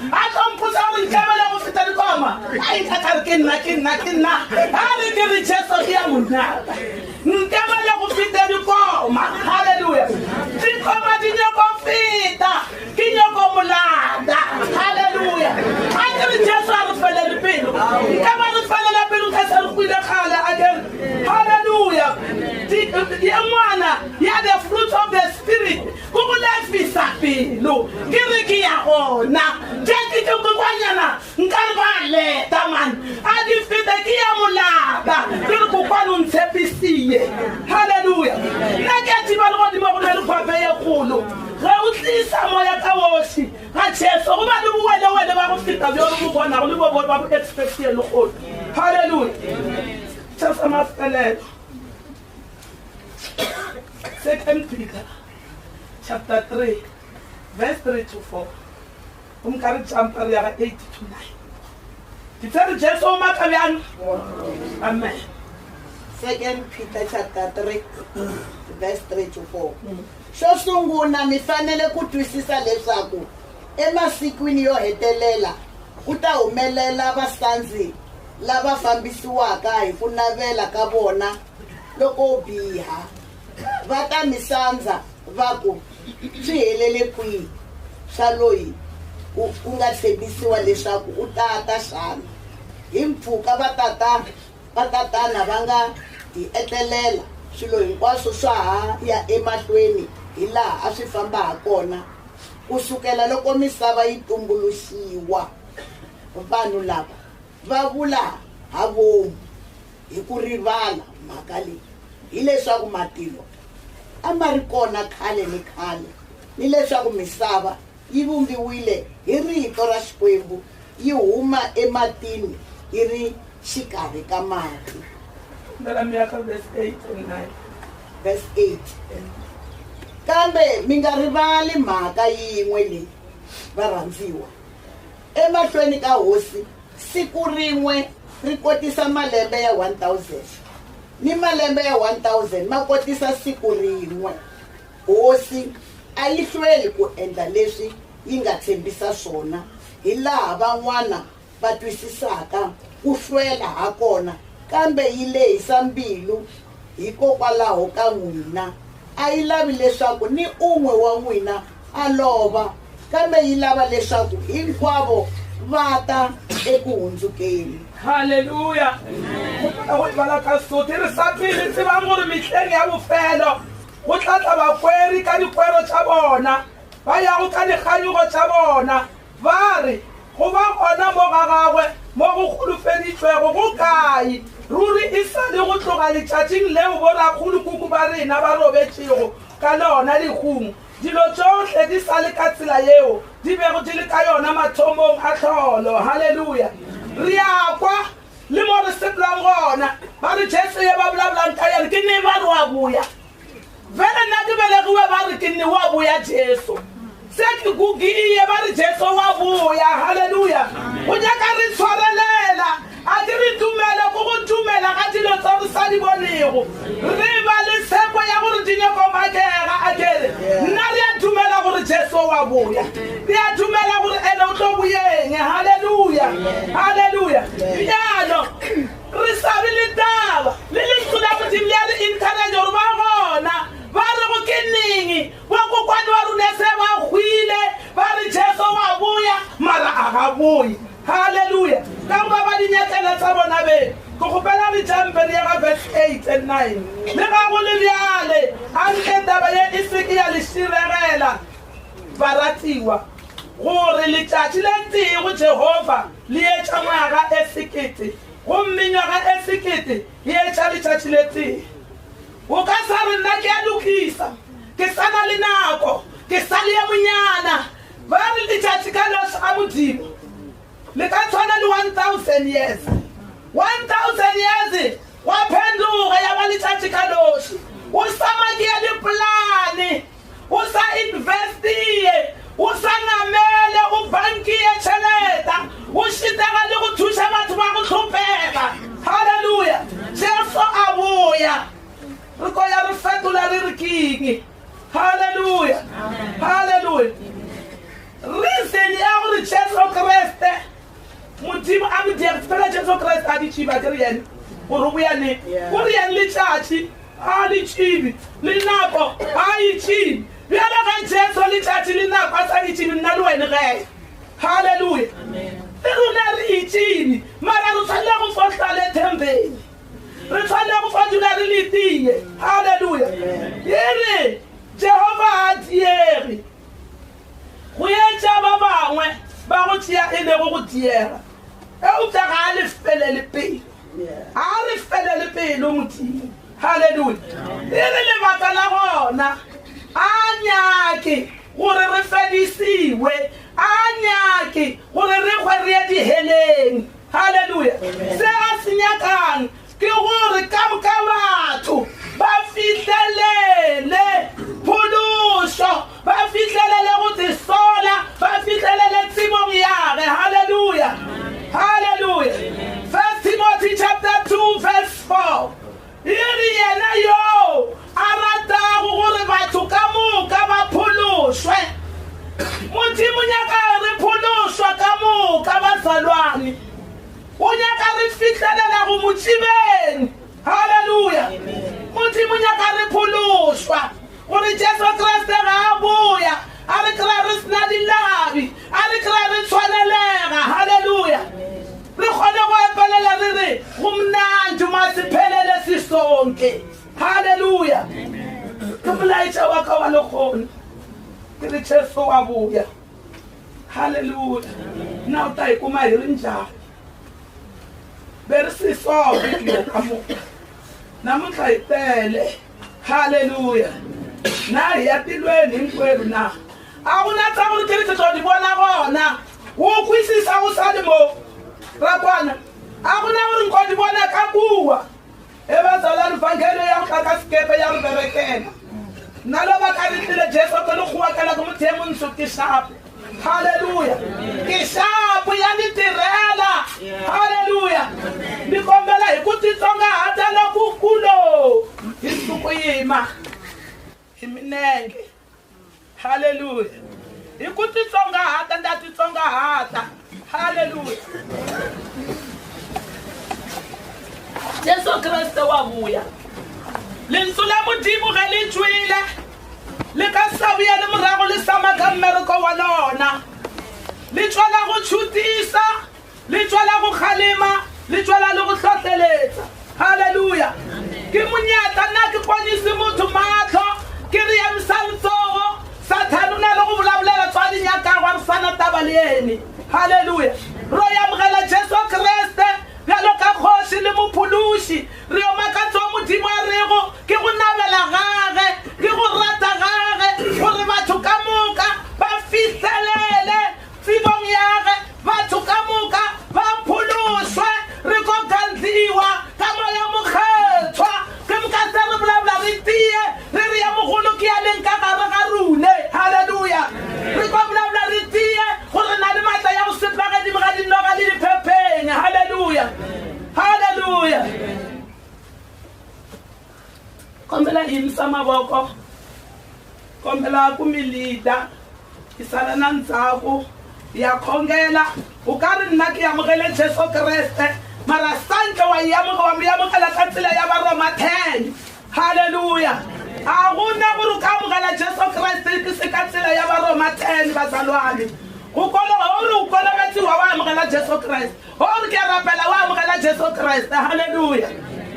[SPEAKER 6] a tlomputsa go nkabele go fete dikoma ai ka ka ke nna a re ke re Jesu ke ya monyaka nkabele go fete dikoma haleluya dikoma di nyako feta ke nyako molanda haleluya a ke re Jesu a re fele pelo ka ba re fele pelo ka sa re kwile khala again haleluya ya mwana ya the fruit of the spirit go go lefisa pelo ke re ke ya gona je ke go kwanyana nka re ba leta man a di feta ke ya molanda ke re go kwano ntshepisiye haleluya nna ke a tiba le go di mo go le phape ye kgolo ga o tlisa moya ka woši ga Jesu go ba le buwele ba go feta bjo go bona go le bo ba go expectie le go haleluya Jesu mafelelo 2 Peter chapter 3 verse 3 to 4 umkari jumper ya 8 to 9 ditse Jesu o maka bjang amen
[SPEAKER 4] 2 Peter chapter 3 verse 3 to 4 xo sungula mi fanele ku twisisa leswaku emasikwini yo hetelela ku ta humelela vasanzi lava fambisiwaka hi ku navela ka vona loko biha va ta misandza va ku swi helele kwihi swa loyi ku nga tshembisiwa leswaku u tata xana hi mpfhuka vatatana va nga hi etlelela swilo hinkwaswo swa ha ya emahlweni hi laha a swi famba ha kona kusukela loko misava yi tumbuluxiwa. Vanhu lava va vula ha vomu hi ku rivala mhaka leyi hileswaku matilo a ma ri kona khale ni khale, ni leswaku misava yi vumbiwile hi rito ra Xikwembu yi huma ematini yi ri xikarhi ka mati.
[SPEAKER 6] Verse 8 and 9.
[SPEAKER 4] Verse 8. Kambe mi nga rivali mhaka yin'we leyi varhandziwa, emahlweni ka hosi siku rin'we ri kotisa malembe ya 1000 ni malembe ya 1000 ma kotisa siku rin'we. Hosi a yi hlweli ku endla leswi yi nga tshembisa swona hi laha van'wana va twisisaka ku hlwela ha kona, kambe yi lehisa mbilu hikokwalaho ka n'wina. A yi lavi leswaku ni un'we wa n'wina a lova, kambe yi lava leswaku hinkwavo va ta eku hundzukeni.
[SPEAKER 6] Hallelujah. Go bala ka so tirisa pele se ba gore metleng ya bofelo go tlatla bakweri ka dikwero tsa bona, ba ya go ka dikganyogo tsa bona, ba re go ba gona mo ga gagwe mo go golofeditswego go kae ruri e sa le go tloga letšatšing leo borakgolokuku ba rena ba robetšego ka lona lekgong. Dilo tsohle di sa le ka tsela yeo di bego di le ka yona mathomong a tlholo. Halleluja. Re a kwa le mo re sepelang gona ba re Jesu ye ba bolabolang ka yane ke ne ba re wa boya fela nna ke belegiwe ba re ke nne wa boya Jesu se ke kukiye ba re Jesu wa boya. Halleluja. Go nyaka re tshwarelela a ke re tumele go go tumela ka dilo tsa re sa di bonego, re ba le tshepo ya gore di nyako makega a kere nna re a tumela gore Jesu wa boya, re a tumela gore ene o tlo boyeng. Halleluja. Halleluja. Yalo re sabe le taba le le tsula modimo ya re encourage gore ba gona ba re go ke neng wa kokwani wa rona se ba hwile ba re Jesu wa boya mara a ga boye. Hallelujah. Ka ba ba di nyakela tsa bona be go gopela re jampe re ya verse 8 and 9. Le ga go le bjale a nke taba ye e se ke ya le shiregela baratiwa gore letšatši le tee go Jehova le etša ngwaga e sekete gomme ngwaga e sekete e etša letšatši le tee. O ka sa re nna ke a lokisa ke sa na le nako ke sa le ya monyana ba re letšatši ka loso a modimo le ka tshwana le 1000 years. 1000 years wa phenduga ya ba letšatši ka loši o sa makia diplane o sa investie o sa namele o bankie tšheleta o šitega le go thuša batho ba go tlhopega. Halleluja. Jesu a boya re ko ya re fetola re re king. Halleluja. Halleluja. Reason ya gore Jesu Kriste modimo a modimo fela Jesu Kriste a ditšiba ke re yene gore o boyane o re yane letšatši a ditšibi le nako a itšibi bjale ga Jesu letšatši le nako a sa ditšibi nna le wene gae. Halleluja. Le rona re itšibi mara re tshwanela go fotla le thempeng, re tshwanela go fadula re letie. Halleluja. E re Jehova a diege go etša ba bangwe ba go tšea e lego go diega eupša ga a le felele pelo, a re felele pelo modimo. Halleluja. E re lebaka la gona a nyake gore re fedisiwe, a nyake gore re kgwe re ye diheleng. Halleluja. Se a se nyakang ke gore ka moka batho ba fihlelele phološo, ba fihlelele go tsesola, ba fihlelele tshimong yage. Halleluja. Hallelujah. 1 Timothy chapter 2 verse 4. Iri yena yo arata gore batho ka moka ba phološwe. Modimo nyaka re phološwa ka moka bazalwane, o nyaka re fitlhelela go motsibeng. Halleluja. Modimo nyaka re phološwa gore Jesu Kriste ga a boya a re kry-a re sena dilabi, a re kry-a re tshwanelega. Halleluja. Re kgone go epelela re re go mnandi ma se phelele sisonke. Hallelujah. Ke molaetša wa ka wa lekgono ke re Jesu wa boya. Hallelujah. Na o ta ikuma hi ri njhani be ri si sobe kilo ka moka namuntlha hi tele. Hallelujah. Na hi ya tilweni hinkwerhu na a ku na tsangu ri tirhisa to ni vona vona wo kwisisa u salimo ra kwana a ku na u ri nkoti vona ka kuwa e vazalani vhangelo ya ka sikepe ya riberekela na lova ka ritile Jesu ko lo khuwakela ku muthemu nsukishapu. Hallelujah. Kishapu ya ni tirhela. Hallelujah. Ni kombela hi ku titsongahata lokukulo hi suku yima hi minenge. Hallelujah. Hi ku titsongahata nda titsongahata. Hallelujah. Jesu Kriste wa vuya. Linsula Mudimu ge le tšwele le ka sabuya le morago le sama ka mmereko wa lona. Le tšwela go tšhutisa, le tšwela go kgalema, le tšwela le go hlotleletša. Hallelujah. Ke monyata nna ke ponise motho matlho ke re emisa letsogo Satan o na le go bolabolela tswa dinyakago a re sana taba le ene. Hallelujah. Ro ya amogela Jesu Kriste bjalo ka kgoši le mophološi re yo makatso Modimo a rego ke go nabela gage ke go rata gage gore batho ka moka ba fihlelele tsebong yage batho ka moka ba phološwe re ko gantliwa ka moya mokgethwa ke mokatse re bolabla re tie re re ya mogolo ke ya leng ka gare ga rune. Hallelujah. Re ko bolabla re tie gore na le matla ya go sepagedimo ga dinoga le diphepeng. Hallelujah. Hallelujah. Kombela imisa mavoko kombela ku milida isala na ndzhaku ya khongela u karhi nna ke amogele Jesu Kriste mara santle wa yamogela ka tsela ya Baroma 10. Hallelujah. A gona gore ka amogela Jesu Kriste ke se ka tsela ya Baroma 10 bazalwane go kola gore o kola batsi wa amogela Jesu Kriste gore ke rapela wa amogela Jesu Kriste. Hallelujah.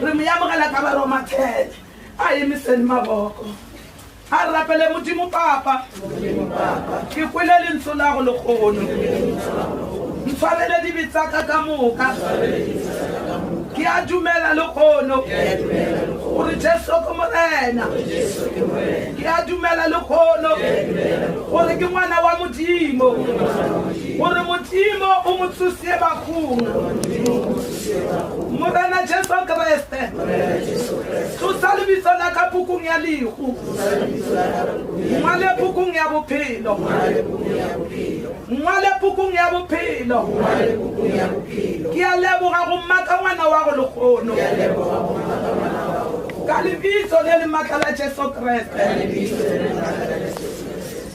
[SPEAKER 6] Re mo amogela ka Baroma 10. A emiseni mavoko a rapele Modimo Papa ke kwele lentsho la go lekgono ntshwarele dibitsaka ka moka ke a dumela lekgono gore Jesu ke morena ke a dumela lekgono gore ke ngwana wa Modimo gore Modimo o mo tsusie bakgong morena Jesu Kriste tlosa lebitso la ka pukung ya lego ngwale pukung ya bophelo ngwale pukung ya bophelo ke a leboga go mmaka ngwana wa go lekgono ka lebitso le le maatla la Jesu Kriste.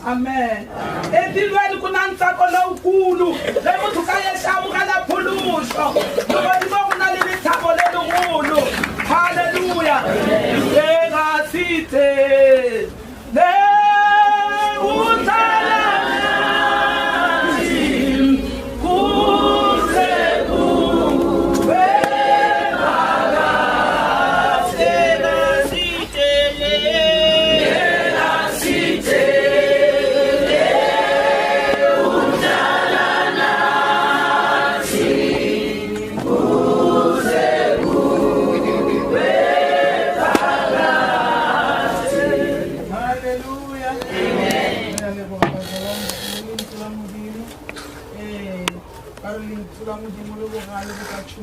[SPEAKER 6] Amen. Edilweni kuna ntsako lowukulu le motho ka yesha amogela phološo Modimo go na le lethabo le legolo. Hallelujah. Le ga sitse le utala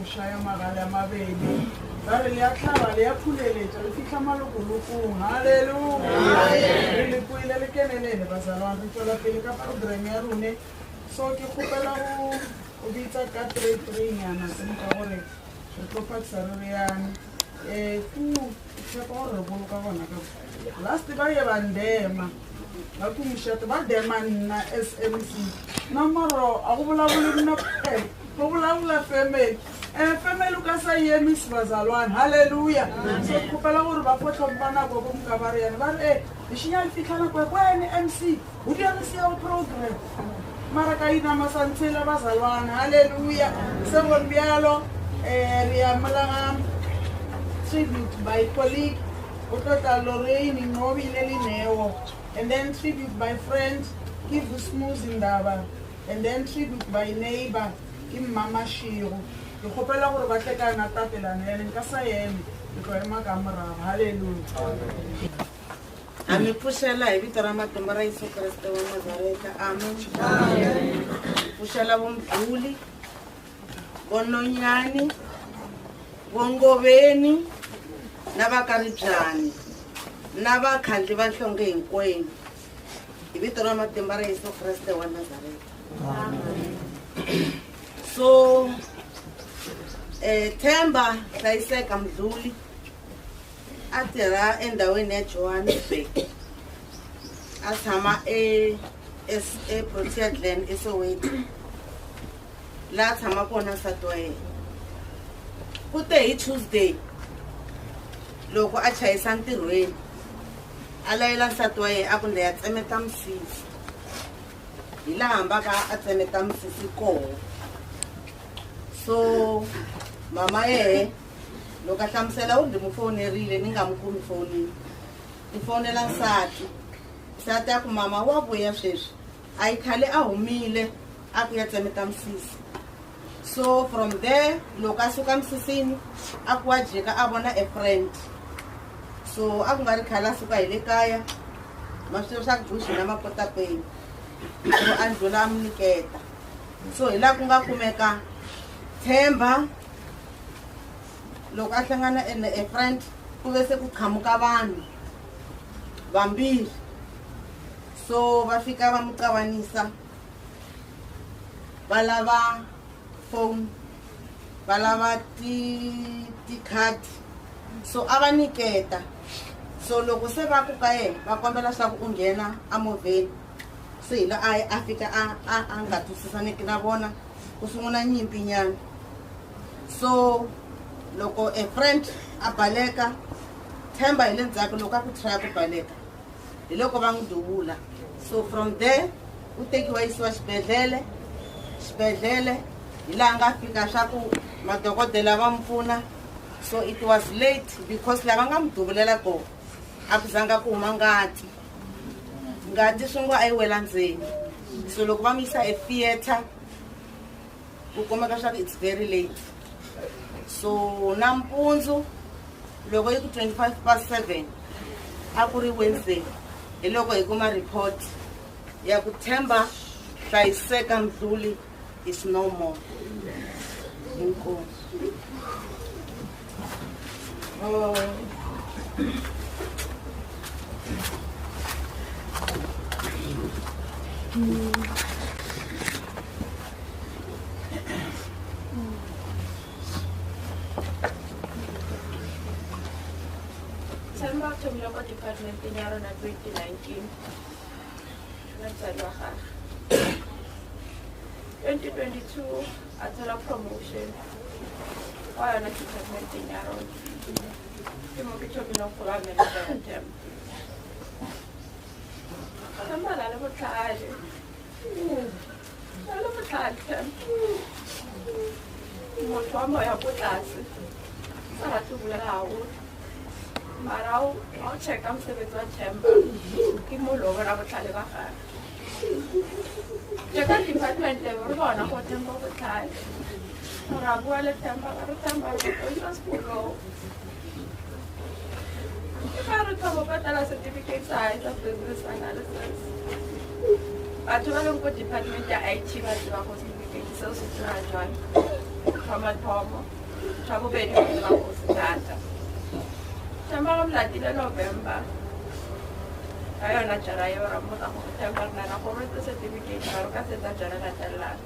[SPEAKER 6] shaya magala mabedi ba re ya tlhaba le ya phuleletša le fitlha malokolokong. Hallelujah. Re le puile le kenelele bazalwane re tswela pele ka program ya rone so ke kgopela go bitsa ka 3 nyana se ka gore re tlo patsa re yana ku tshepa gore re boloka gona ka last ba ye bandema ba kumisha ba dema nna SMC nomoro a go bolabole nna go bolabula family family ka sa yemis bazalwane. Hallelujah. So khopela gore ba potlhompana go go mkabare yana ba re ishinya fitlhana kwa kwene MC o di ana se program mara ka ina masantsela bazalwane. Hallelujah. Se go bialo re amala tribute by colleague
[SPEAKER 3] Utota Lorraine Nobi Nelineo, and then tribute by friend, give the smooth in Daba, and then tribute by neighbor, give Mama Shiro. The Hopela Robateka Natapela and Kasayen, because Magamara, hallelujah.
[SPEAKER 7] Ami pushela evitorama tomara Yesu Kristo wa Nazareta. Amen. Pushela bomduli, bononyani, bongoveni, nabakaribjani, nabakhandli bahlonge hinkwenu. Evitorama tomara Yesu Kristo wa Nazareta. Amen. So Themba hlayiseka Mdluli atirha endhawini ya Johannesburg, a tshama eProtea Glen eSoweto, laha tshama kona nsati wa yena. Ku te hi Tuesday loko a chayisa ntirhweni a layela nsati wa yena a ku ndzi ya tsemeta misisi, hi laha hambaka a tsemeta misisi koho. So mama yehe loko a hlamusela u ndzi mu fonerile ni nga mu kumi fonini, ni fonela nsati ya ku mama wa vuya sweswi a yi khale a humile a ku ya tsemeta misisi. So from there loko a suka misisini a ku wa jika a vona a friend, so a ku nga ri khale a suka hi le kaya maswilo swa ku Gushi na Makotapeni, so a ndlula a mi nyiketa. So hi laha ku nga kumeka Themba loko a hlangana a friend ku ve se ku qamuka vanhu vambirhi, so va fika va mu qavanisa, va lava phone, va lava ti-card, so a va nyiketa. So loko se va ku ka yena va kombela swa ku u nghena a movheni, so hi laha a fika a nga twisisaneki na vona ku sungula nyimpi nyana. So loko a friend a baleka, Themba hi le ndzhaku loko a ku try ku baleka hi loko va n'wi duvula. So from there u tekiwa yisiwa xibedhlele hi laha nga fika swa ku madokodela va n'wi pfuna. So it was late because lava nga n'wi duvulela kona a ku zanga ku huma ngati sungwa a yi wela ndzeni. So loko va n'wi yisa theatre ku kumeka swa ku it's very late. So nampundzu loko yi ku 7:25 a ku ri Wednesday hi loko hi kuma report ya ku Themba hlayiseka Mdluli is no more. Inkosi.
[SPEAKER 8] Themba thomile kwa departmenteng ya rona 2019 natsaliwa gage 2022 a thola promotion kwa yona departmenteng ya rona. Ke mo ke thomile go ba manager ya Themba. Themba na le botlhale Themba, motho wa moya ko tlase sa rate go bolela haholo. Mara o checka mosebetsi wa Themba ke mo lovela botlhale ba gage. Checka department re bona go Themba botlhale, ra bua le Themba re Themba o ira sekolo. Ke re ka go patala certificate sa esa business analysis. Batho ba leng ko department ya IT ba tseba go certificate seo se dira jwang ka mathomo sa bobedi ba tseba go se data. Themba go latile November ka yona jara yo ra motsa go Themba rena go rwetse certificate ba re ka setsa jara latelang.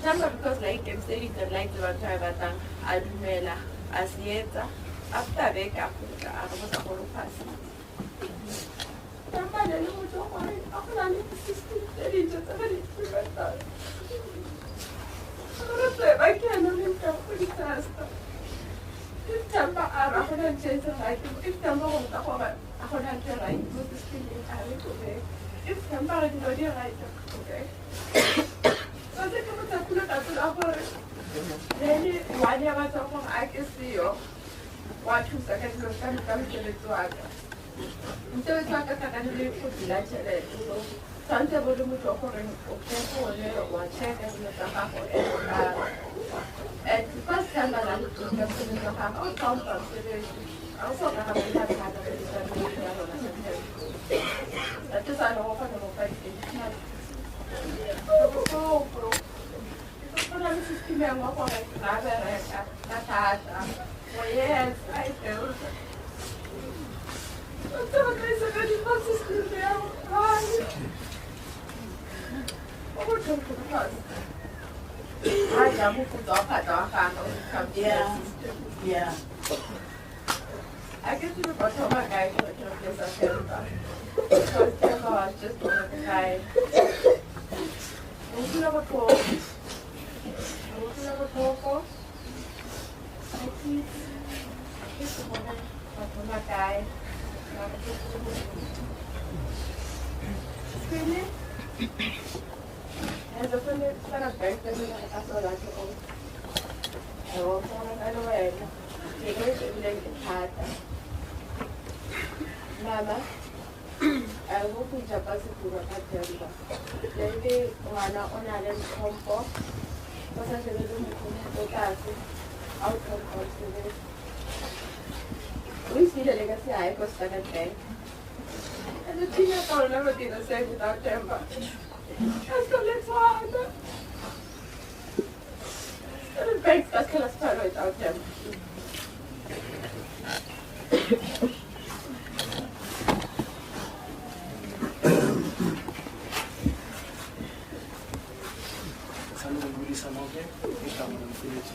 [SPEAKER 8] Themba because like em say it like the batho ba batlang a dumela a sietsa after be ka puta a go tsa go pass. Themba le le motho go re a go na le system e di tsa ba di tsebata. Re tse ba ke no le ka go di tsasta. Themba a ra go na tshetse ga ke Themba go tsa go ba a go na tse right mo system e a re go be. If Themba re di right okay. So se ke motho ka tsela gore le ni wa dia ba tsa go a ke seo. wa thusa ka dilo ka mosebetsi wa ka mosebetsi wa ka ka kanele go dila tšhelete so tshwanetse bo le motho gore o kgone wa checka dilo tsa gago and because time ba le go ka se tsa gago o tlhompha mosebetsi a o soka ga ba le thata ka ditsamaiso ya rona sa tsa no go kgona go fa ditšhelete Una sistema yang aku nak travel mereka, kata, oh yes, I do. Betul kan saya di mana sistema yang, oh betul betul. Ada buku doa kan, yeah. I guess you got to my guy to this affair. Because I was just one of the guys. And you never told. Number 4. I see. This is one of guy. Really? As a friend, it's kind of bank that we have to like to own. I also want to know where they go to like the cat. Mama, I hope we just pass it to the cat. Then we want to own a little comfort. Cosa se vede un po' tardi, autoconsiderate. We see the legacy I was stuck at bank. And the teenager told never did the same without temper. That's the next one. And the bank got kill us without temper.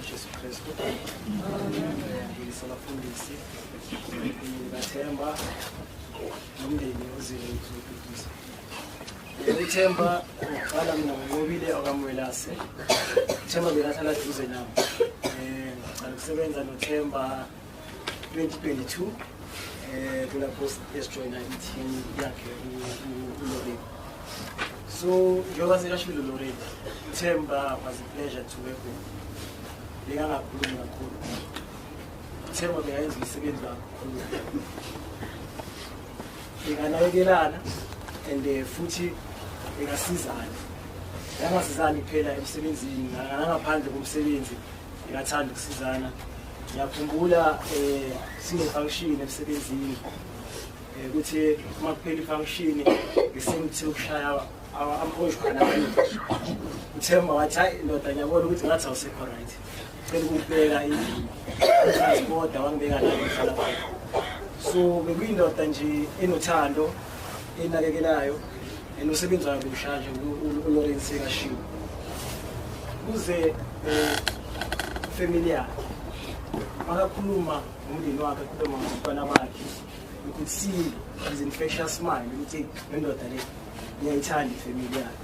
[SPEAKER 9] Jesu Kristu ngisabafundisi ngathemba umndeni ozile ukuzokudisa uthemba uqala mina ngobile okamwelase Themba bekahlala duze nami ngicala ukusebenza noThemba 2022 kula post esjoina i-team yakhe uLorraine. So njengoba sekashilo Lorraine, Themba was a pleasure to work with. Bekangakhulumi kakhulu. Themba bekayenza imisebenzi kakhulu. Bekanakekelana and futhi bekasizana. Yangasizani phela emsebenzini ngaphandle komsebenzi bekathanda ukusizana. Ngiyakhumbula sine-function emsebenzini ukuthi uma kuphela i-function ngesengithi ukushaya amahojwana uThemba wathi hayi ndoda ngiyabona ukuthi ngathi awusekho right. Cela ukubheka indlu transport wangibeka la ngihlala khona. So bekuyindoda nje enothando enakekelayo enosebenza kabi ushanje uLawrence kashiwo. Kuze family yakhe makakhuluma ngomndeni wakhe kukhuluma ngabantwana bakhe you could see his infectious mind ukuthi lendoda le ngiyayithanda ifamily yakhe.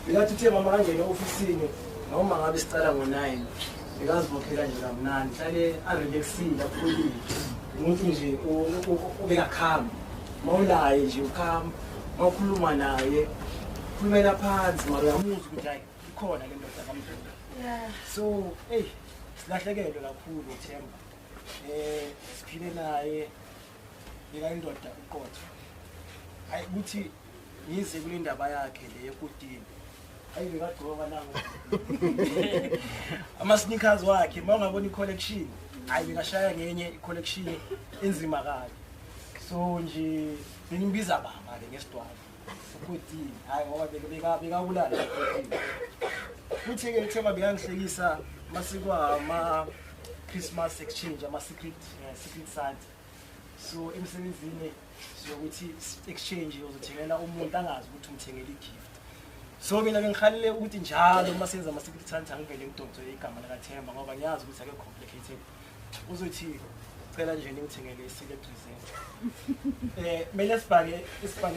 [SPEAKER 9] Bekathi Themba makangena ofisini noma ngabe sicala ngo9 bekazibokhela nje kamnandi hlale arelaxile akhulile umuntu nje ubeka calm mawulaye nje ukhamba makhuluma naye khulumela phansi mara uyamuzwa ukuthi hayi ikhona le ndoda kamdlula. So silahlekelwe kakhulu uThemba siphile naye indoda uqotho hayi ukuthi yize kule ndaba yakhe le yekudini hayi bekagcoka nango ama sneakers wakhe mawungabona icollection hayi bekashaya ngenye icollection enzima kabi. So nje benimbiza baba ke ngesidwala ukudini hayi ngoba bekabulala ukudini. Futhi ke Themba beyangihlekisa masikwa ama Christmas exchange ama secret Santa. So emsebenzini siyokuthi exchange uzothengela umuntu angazi ukuthi umthengele igift. So mina bengikhalile ukuthi njalo masenza ama secret Santa ngivele ngidonse igama lika Themba ngoba ngiyazi ukuthi ake complicated. Uzothi cela nje ngithengele select reserve. Mele sibhale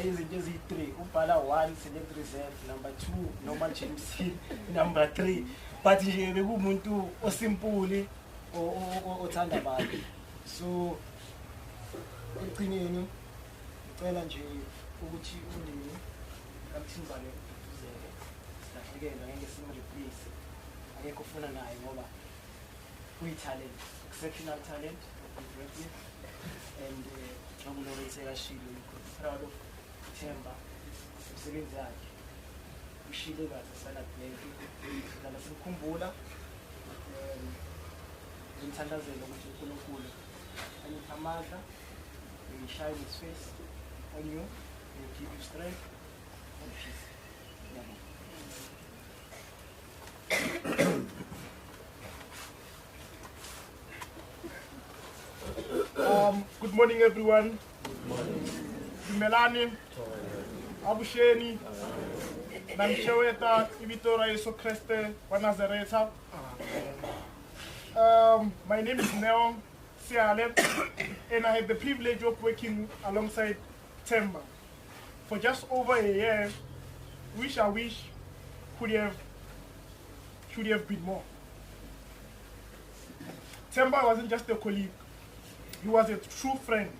[SPEAKER 9] izinto ezi3 ubhala 1 select reserve, number 2 normal GMC, number 3 but nje bekumuntu osimple othanda abantu. So ugcineni ngicela nje ukuthi ulimi kamthimba le silahlekela ngeke simreplace akekho ufuna naye ngoba talent, exceptional talent, and proud of Themba, umsebenzi wakhe. Ushilo kahle salabheke, sidlala simkhumbula, ngimthandazela ukuthi uNkulunkulu aniphe amandla, may shine his face on you, may give you strength and peace.
[SPEAKER 10] Good morning, everyone. Melani, Abusheni, Namsheweta, Ibitora Yesu Christe, wa Nazareta. My name is Neo Siale, and I had the privilege of working alongside Themba for just over a year, which I wish should have been more. Themba wasn't just a colleague, he was a true friend,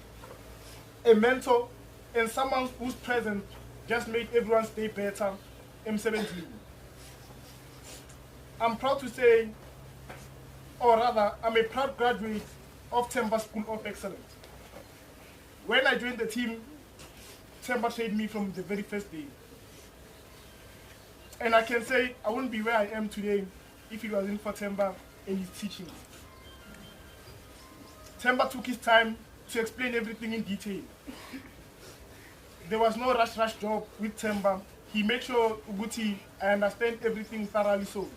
[SPEAKER 10] a mentor, and someone whose presence just made everyone's day better. M17. I'm proud to say, or rather, I'm a proud graduate of Themba School of Excellence. When I joined the team, Themba trained me from the very first day. And I can say I wouldn't be where I am today if it wasn't for Themba and his teachings. Themba took his time to explain everything in detail. There was no rush job with Themba. He made sure Uguti I understand everything thoroughly so.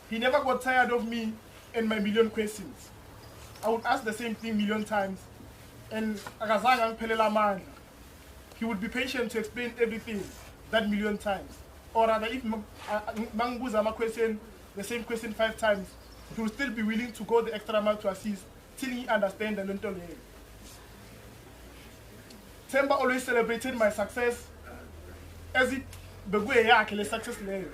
[SPEAKER 10] He never got tired of me and my million questions. I would ask the same thing million times. And he would be patient to explain everything that million times. Or rather, if Manguzama question the same question 5 times, he will still be willing to go the extra mile to assist till he understands the mental level. Themba always celebrated my success as it began success level.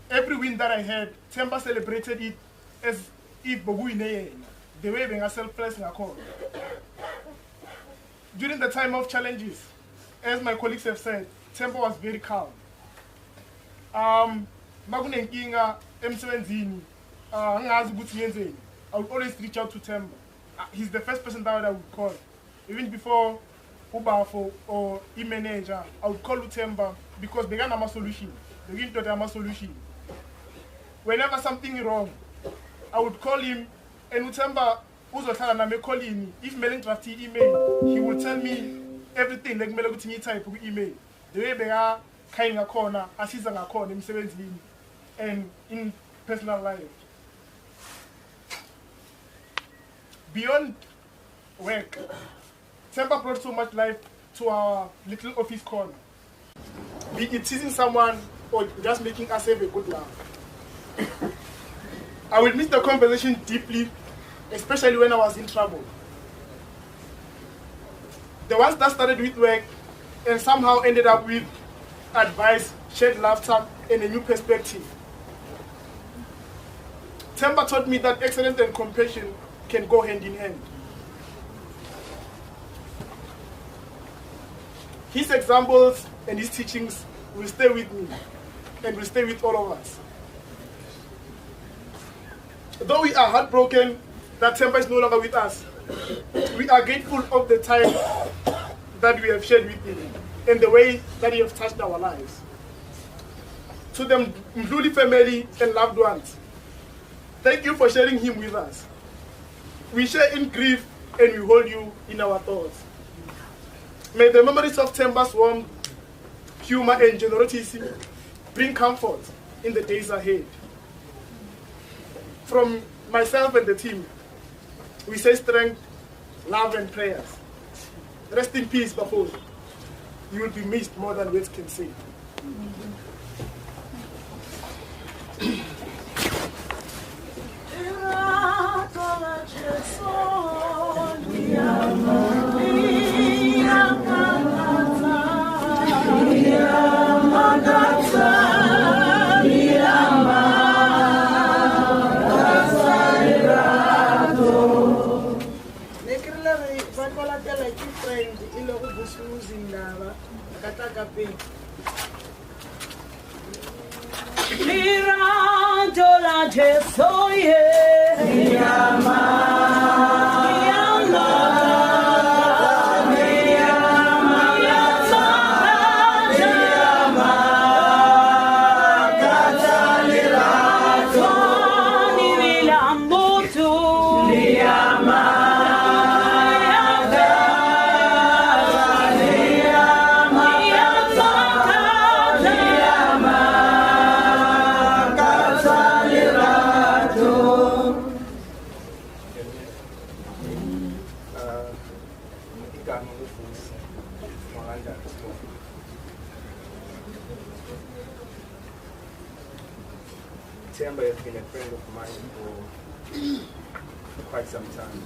[SPEAKER 10] Every win that I had, Themba celebrated it as if the way being a selfless. During the time of challenges, as my colleagues have said, Themba was very calm. Magunenkinga M17, I would always reach out to Themba. He's the first person that I would call. Even before Ubafo or E-Manager, I would call Themba because they got a solution. They didn't have a solution. Whenever something is wrong, I would call him, and Themba Uzo call him. If Melin drafty email, he would tell me everything like Melagutini type of email. The way they are kind of corner, assisting a corner, and in personal life. Beyond work, Themba brought so much life to our little office corner. Be it teasing someone or just making us have a good laugh. I will miss the conversation deeply, especially when I was in trouble. The ones that started with work and somehow ended up with advice, shared laughter, and a new perspective. Themba taught me that excellence and compassion can go hand in hand. His examples and his teachings will stay with me and will stay with all of us. Though we are heartbroken that Themba is no longer with us, we are grateful of the time that we have shared with him and the way that he has touched our lives. To the Mdluli family and loved ones, thank you for sharing him with us. We share in grief and we hold you in our thoughts. May the memories of Themba's warmth, humor, and generosity bring comfort in the days ahead. From myself and the team, we say strength, love, and prayers. Rest in peace, Bafo. You will be missed more than words can say.
[SPEAKER 5] Mira
[SPEAKER 11] Temba has been a friend of mine for quite some time.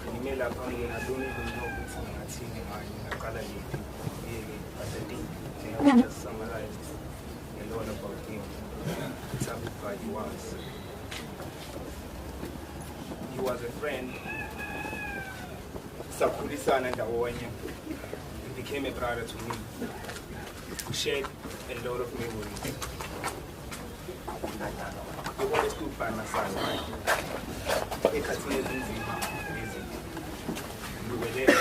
[SPEAKER 11] I don't even know what's on that scene in my color. But I think they have just summarized a lot about him. It's how good he was. He was a friend. Sakulisan and Awanya. He became a brother to me. We shared a lot of memories. He always stood by my side. He continued busy. We were there.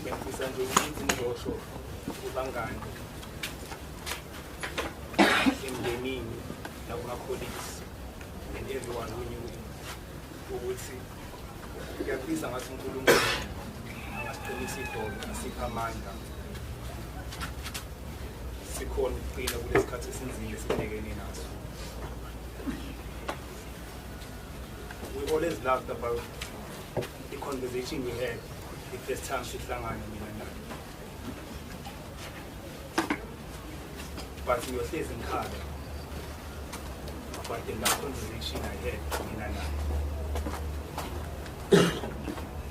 [SPEAKER 11] When we started meeting also, Ubangani, in Benin, our colleagues, and everyone who knew him, who would see. We are pleased to have Sikamanda. Sikon Queen of this Catechism in us. We always laughed about the conversation we had the first time she sang on but we were facing hard about the last conversation I had in Anna.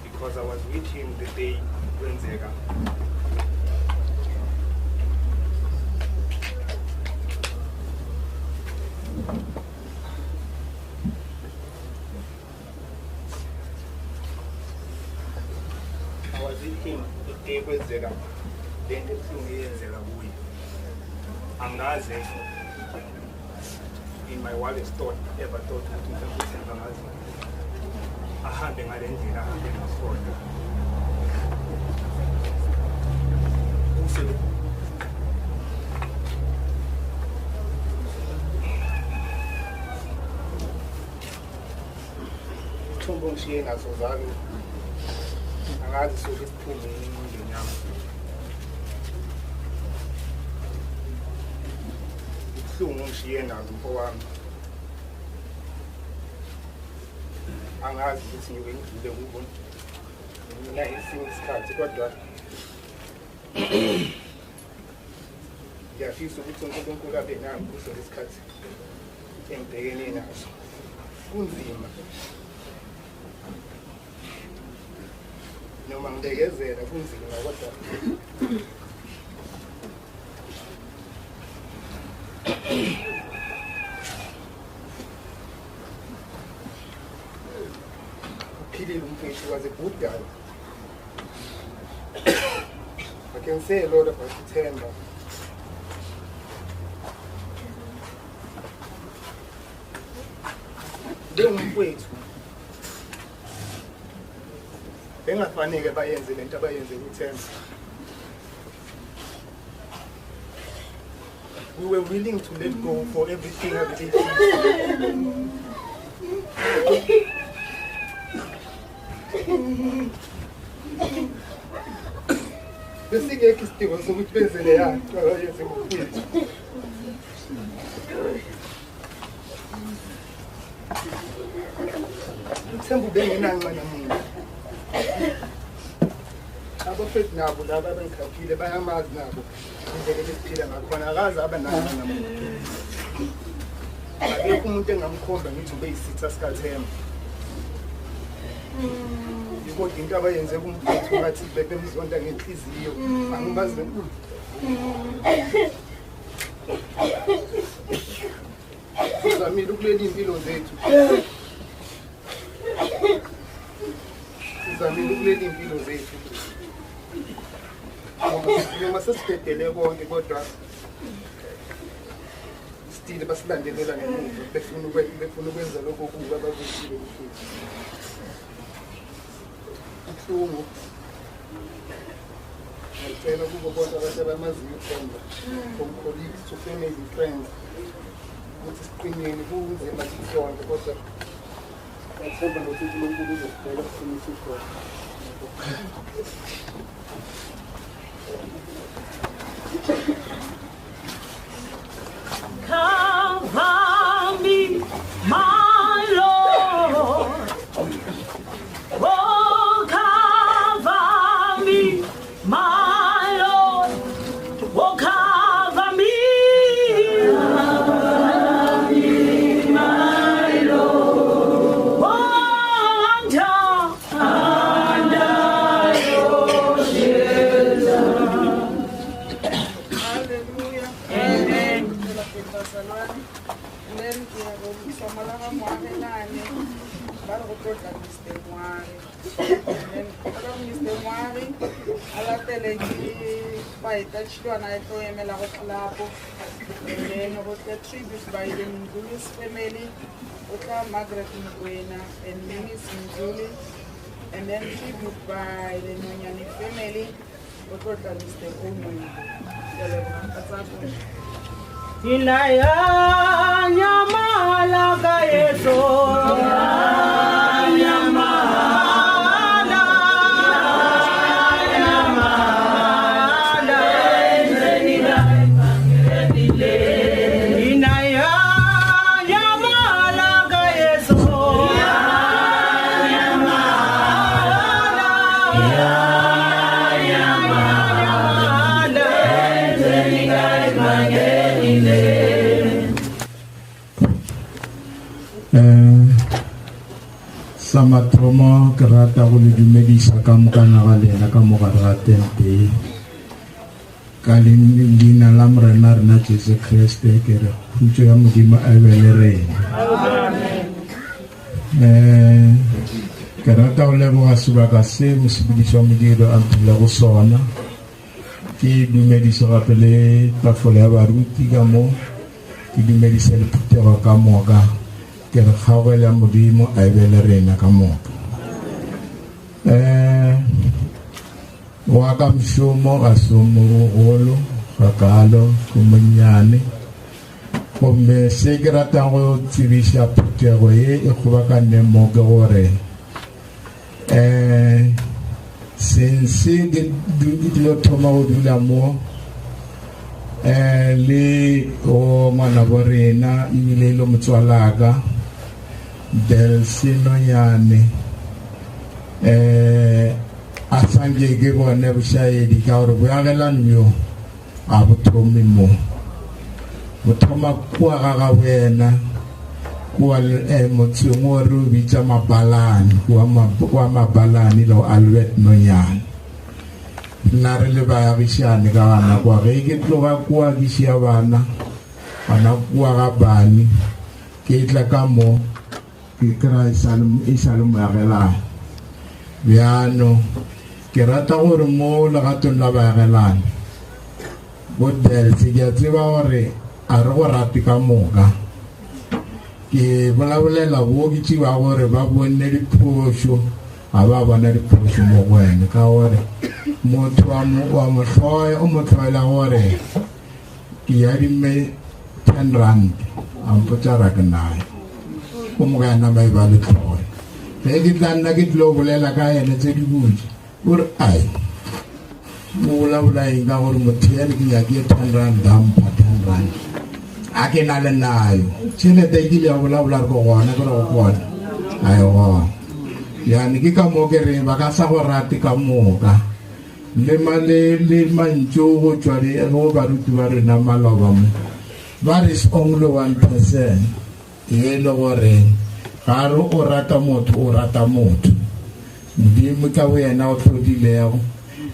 [SPEAKER 11] Because I was with him the day when Zega. I was with him the day when Zega. Then the 2 years Zega we. I'm not in my wildest thought, ever thought to I had been identified as a foreigner. Tumbo Shiena Sozano, and I just saw this pool in the Yam. Soon Shiena before and as it's new into the woman. Nice things can't got that. Yeah, she's so good to go up there now, so this cat came to any house. No man, there is a Gunzima, what that. She was a good guy. I can say a lot about Temba. Don't wait. Bengafanele bayenze lento abayenze kuTemba. We were willing to let go for everything I believe. Besingekho isidingo sokuthi benzele yakho abayenze ngokwethu. uThemba ubengenanxa namuntu. Abafethu nabo laba abengikhaphile bayamazi nabo indlela esiphila ngakhona akazi abananxa namuntu. Akekho umuntu engamkhomba ngithi ube yisitha sikaThemba. Kodwa into abayenze kumfethu ngathi bebemzonda ngenhliziyo angibazi sizamile ukulela impilo zethu sizamile ukulela impilo zethu noma sesibhedele konke kodwa still basilandelela ngemuva befuna ukwenza lokho kuba bakushilo futhi ubuhlungu ngicela kubo bonke abantu abamaziyo uThemba from colleagues to family friends ukuthi siqinile kunzima sisonke kodwa ngithemba nokuthi uNkulunkulu uzosibheka siqinise khona.
[SPEAKER 1] Cover me, my Lord. Oh, cover me, my Lord. Oh, cover me, my Lord. Oh, under your shelter.
[SPEAKER 3] Hallelujah.
[SPEAKER 1] Amen.
[SPEAKER 3] Bazalwane, leri ngiyabonisa malanga mwakelane bari kutlotla Mr. Mwari. Aka Mr. Mwari alatele ke ba eta tshilwana e tlo emela go tlalapo. Then go tla tribute by the Mngulu's family, go tla Margaret Mkwena and Minis Mngulu, and then tribute by the Nonyani family, go tla Mr. Omwe.
[SPEAKER 1] Inaya nyamala kayeso
[SPEAKER 2] sa mathomo ke rata go le dumedisa ka mokana ga lena ka mogare ga tempe ka leina la morena rena Jesu Kriste ke re khutso ya modimo a be le rena. Ke rata go leboga sebaka se mosebedisi wa modiro a mphile go sona, ke dumedisa gape le tafole ya baruti ka mo, ke dumedisa le phuthego ka moka, ke re kgaogela modimo a be le rena ka moka. Wa ka mšomo ga se mogolo ga kalo ko monnyane, gomme se ke ratang go tsebiša phuthego ye e kgobakane mo ke gore since ke dilo thoma go dula mo le o ngwana bo rena ebile le motswalaka Delsinonyane a sanje ke bone bošaedi ka gore boagelanyo a bothomi mo bothoma kua ga wena kua motseng o re o bitsa Mabalane, kua Mabalane le Albert Nonyane. Nna re le baagišane ka bana kua ge ke tloga kua ke šia bana kua ga Bani ke tla ka mo ke kry e sa le moagelane. Bjano ke rata gore mo legatong la baagelane bo Delsi ke a tseba gore a re go rate ka moka, ke bolabolela bo ke tšiba gore ba bone diphošo ga ba bona diphošo mo go wena, ka gore motho wa mohlooe o mo tlhoela gore ke adimme 10 rand a mpotsa ra ke nae o mo ka yana ba e ba le tlhoe. Ge ke tla nna ke tlilo bolela ka ene tse di botse ore ai mo bolabolaeng ka gore motho ya le ke nyake 10 rand dampa 10 rand a ke na le nayo tšhelete ke le ya bolabola re ko gona ke re go kgona ae gona yani ke ka mo ke re ba ka sa go rate ka moka le mantso go tšwa go baruti ba rena maloba mo ba re is only 1% e le gore ga re o rata motho modimo ka wena o tlhodilego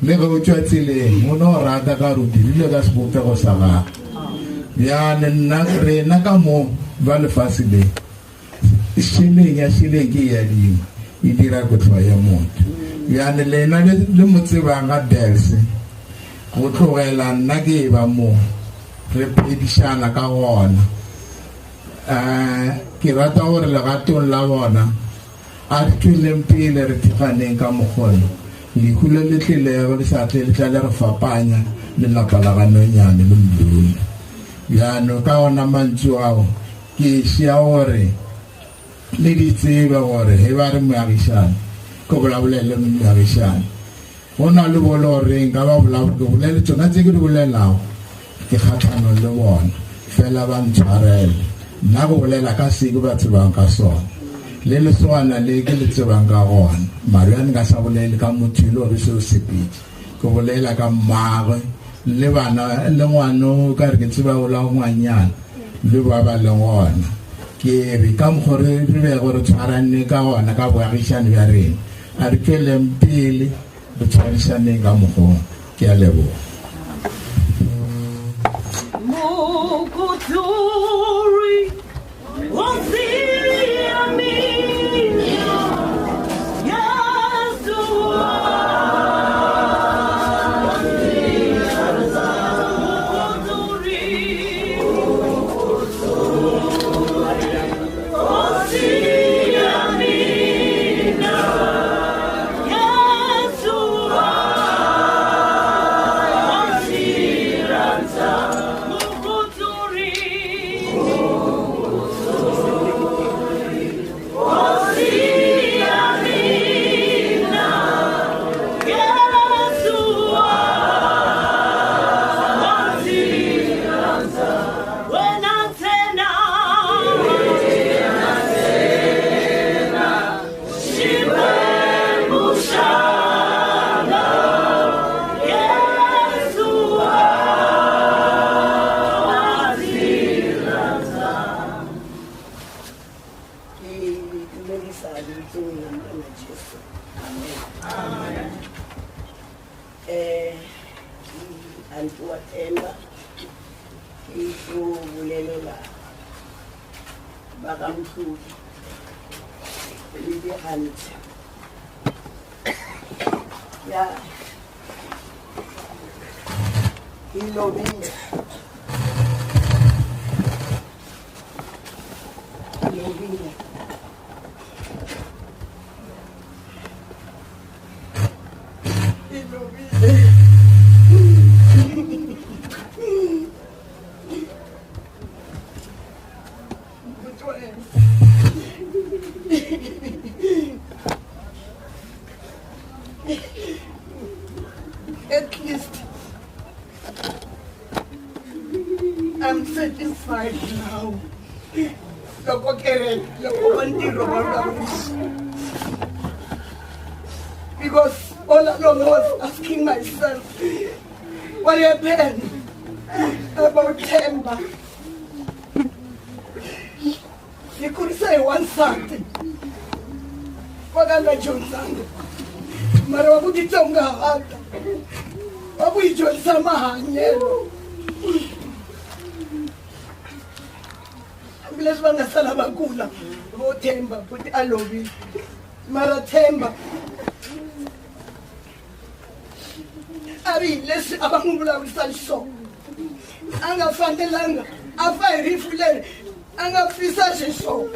[SPEAKER 2] le ge o tšwa tseleng o ne o rata ka re o dirile ka sebopego sa gago. Bjane nna rena ka mo ba lefase le šeleng ya šeleng ke ya dimo e dira kotlwa ya motho. Bjane lena le mo tsebang ga Delsi
[SPEAKER 12] go tlogela nna ke ba mo re phedišana ka gona ke rata gore legatong la bona a re tsweleng pele re thiganeng ka mokgolo lehu le le tlilego le sa tle le tla le re fapanya le lapa la ganonyane le Mdluli bjano ka ona mantšu ao ke šia gore le di tsebe gore he ba re moagišane ke bolabolele moagišane go na le bole goreng ka ba bolele tsona tse ke di bolelago ke kgatlhanong le bona fela ba ntshwarele nna go bolela ka se ke ba tsebang ka sona le lesogana le ke le tsebang ka gona mariane ka sa bolele ka motho ile gore seo sepedi ke bolela ka mmagwe le bana le ngwano ka re ke tseba go la ngwanyana le ba ba le gona ke re ka mokgore re be gore tshwaranne ka gona ka boagišane bja rena a re tsweleng pele re tshwarišaneng ka mokgong ke a leboga
[SPEAKER 1] Mokoturi,
[SPEAKER 4] antuwathemba ikubulelela bakamhlubi libihanti ya ilobile
[SPEAKER 3] At least I'm satisfied now. Loko kere, loko bandiro because all along I was asking myself, what happened about Themba? He could say one something. Wakanga Johnson. Mara wakutitonga hata. Wakuijonsa mahanyelo. Ambulance bangasala bakula. Bo Themba, but alobi. Mara Themba. Ari lesi abangubula wisanso. Anga fandelanga. Afa irifulele. Anga fisa so.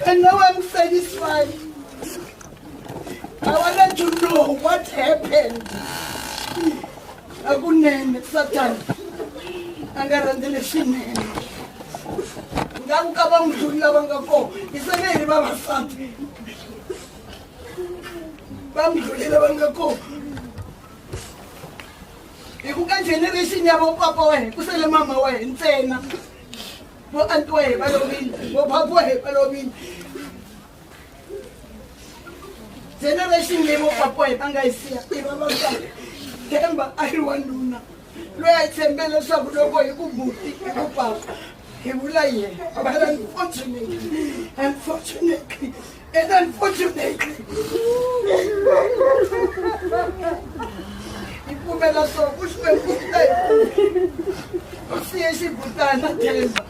[SPEAKER 3] And now I'm satisfied. I wanted to know what happened. Akunene Satan. Angarandele shinene. Ngakaba umdlula bangako. Isebeli baba Satan. Bamdlulela bangako. Ikuka generation yabo papa we, kusele mama we ntsena. Bo antwe balobile, bo papa we balobile. Generation yebo papa we bangayisiya ibaba Satan. Themba ayiwanduna. Lo yathembele sabuloko ikubuti ikupapa. But unfortunately, Ipumela so kushwe kutai. Usiyeshi kutana Themba.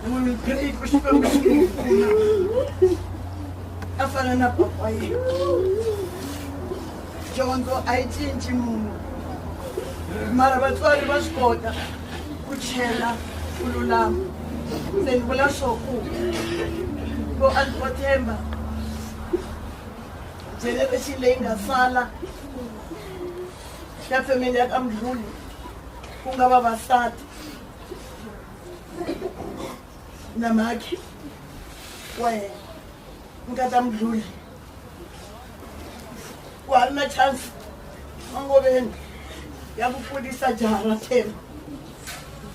[SPEAKER 3] We will pray kushwe kutai. Afana na papa ye.
[SPEAKER 4] dyondzo a yi cinci munhu mara vatswari va swi kota ku chela ku lulama se ni vula swo ku vo a vo themba generation leyi nga sala ya family ya ka Mdluli ku nga vavasati na maki wa yena nkata Mdluli ku ha ri na chance mangoveni ya ku pfulisa jaha ra Themba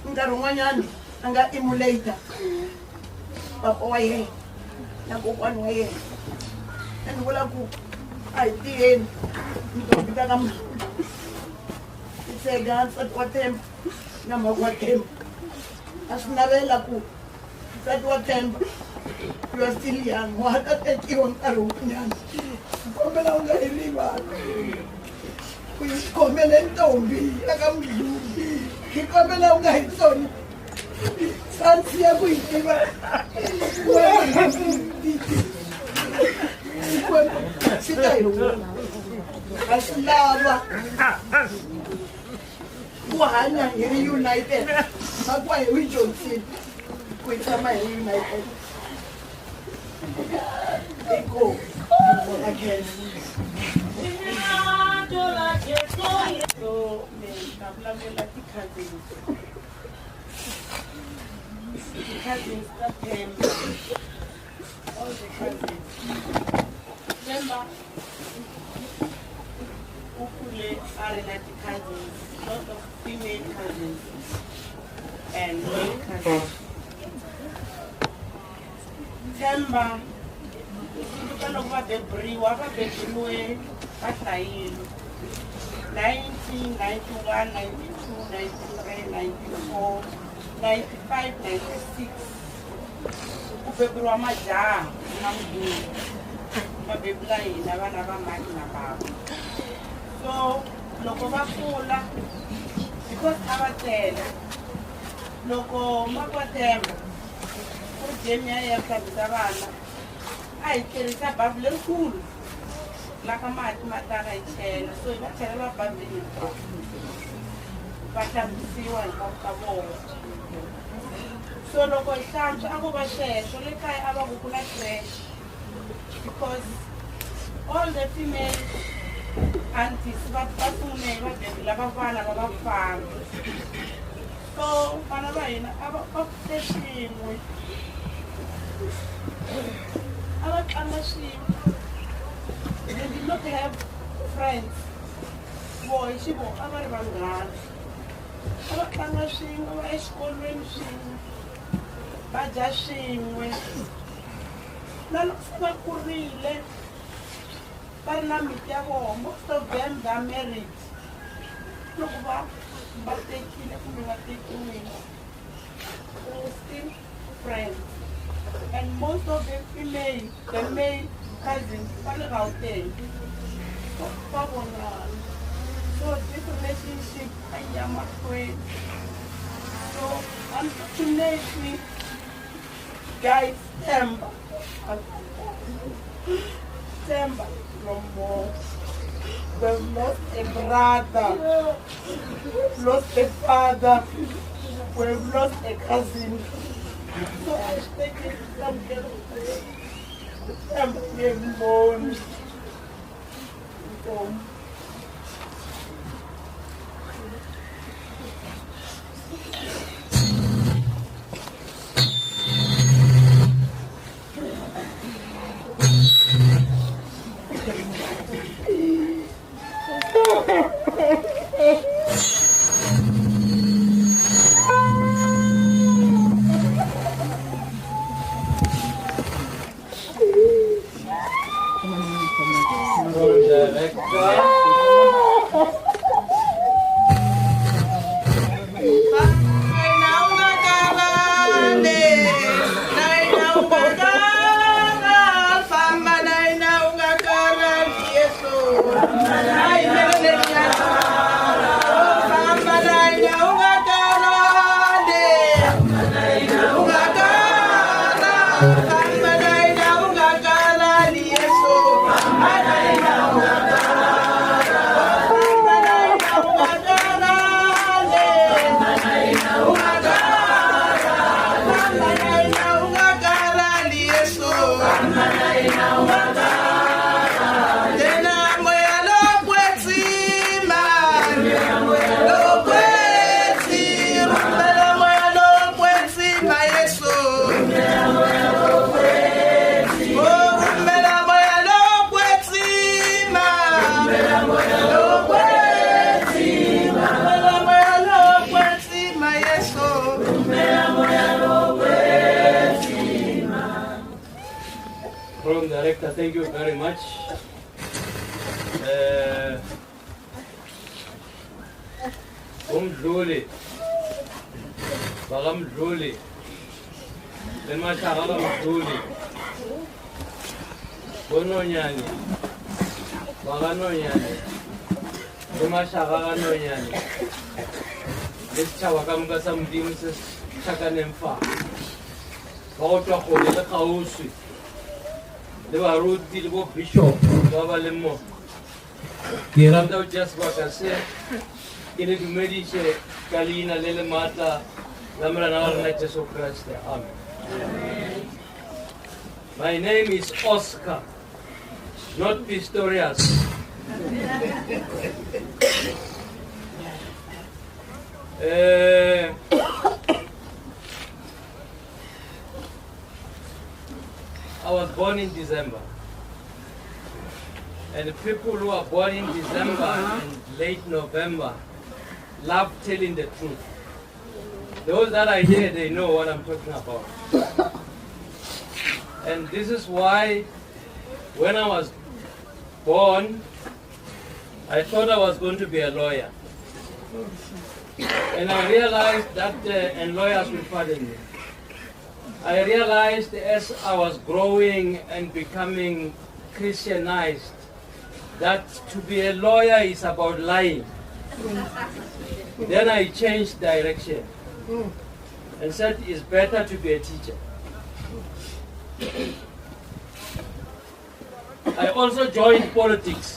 [SPEAKER 4] nkarhi wun'wanyana a nga emulator papa wa yena na kokwani wa yena a ni vula ku a hi tiyeni ntombi ta ka Mdluli i tshega nsati wa Themba na mhaka wa Themba a swi navela ku nsati wa Themba you are still young wa ha ta tekiwa nkarhi wun'wanyana kombela u nga hi rivali ku yi khomele ntombi ya ka Mdluli hi kombela u nga hi tsoni chansi ya ku yi tiva swi ta hi wona a swi lava ku hanya hi ri united makwa hi wi dyondzini ku hi tshama hi ri united iko akhensa so me navulavula ti-cousins ta Themba all the cousins Themba u kule a ri na ti-cousins lot of female cousins and male cousins Themba ka loko va beburiwa va beburiwe va hlayile 1991, 92, 93, 94, 95, 96 ku beburiwa majaha na Mdluli va bebula hina vana va maki na baba so loko va kula because a va tele loko makwa Themba ku ri jemi ya ya hlambisa vana a hi tirhisa babu lerikulu laka mati ma tala hi chela so hi va chelela babini va hlambisiwa hinkwavo ka vona so loko hi hlantswa a ku va sweswo le kaya a va ku ku na trash because all the female aunties va pfune va bebula va vana va vafana so vana va hina a va pfule swin'we a va tlanga swin'we they did not have friends vohi xivo a va ri vanghana a va tlanga swin'we va exikolweni swin'we va dya swin'we na loko se va kurile va ri na miti ya vona most of them they are married loko va tekile kumbe va tekiwile they were still friends and most of the male cousins va le Gauteng va vonana so this relationship a yi ya mahlweni so unfortunately guys Themba from we've lost a brother, lost a father, we've lost a cousin. So I was taking some care of Themba being born.
[SPEAKER 13] Program Director, thank you very much. Umdluli, Bagamdluli, Lemashara Mdluli, Bononyani, Baganonyani, Lemashara Nonyani, this Chawakam some dimms Chakanemfa, Bauta Hole, the Kausi, the Barut, the Bishop, Babalemo. Kiranda just what I said. In it medice Kalina Lele Mata Lamrana Jesu Christ. Amen. My name is Oscar, not Pistorius. I was born in December. And the people who are born in December and late November love telling the truth. Those that are here, they know what I'm talking about. And this is why when I was born, I thought I was going to be a lawyer. And I realized that, and lawyers will pardon me, I realized as I was growing and becoming Christianized, that to be a lawyer is about lying. Then I changed direction and said it's better to be a teacher. I also joined politics.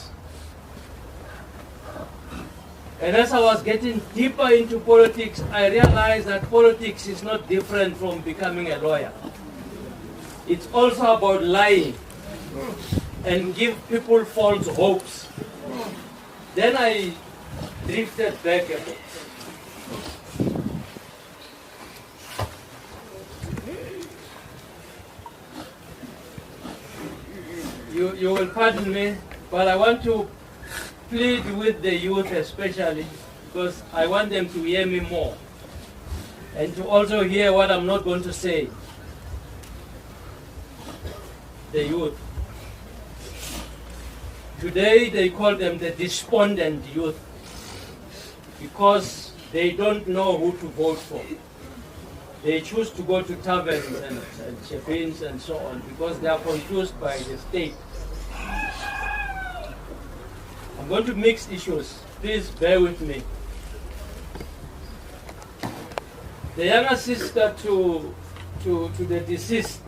[SPEAKER 13] And as I was getting deeper into politics, I realized that politics is not different from becoming a lawyer. It's also about lying and give people false hopes. Then I drifted back a bit. You will pardon me, but I want to plead with the youth especially, because I want them to hear me more and to also hear what I'm not going to say. The youth. Today they call them the despondent youth because they don't know who to vote for. They choose to go to taverns and chefins and so on because they are confused by the state. I'm going to mix issues. Please bear with me. The younger sister to the deceased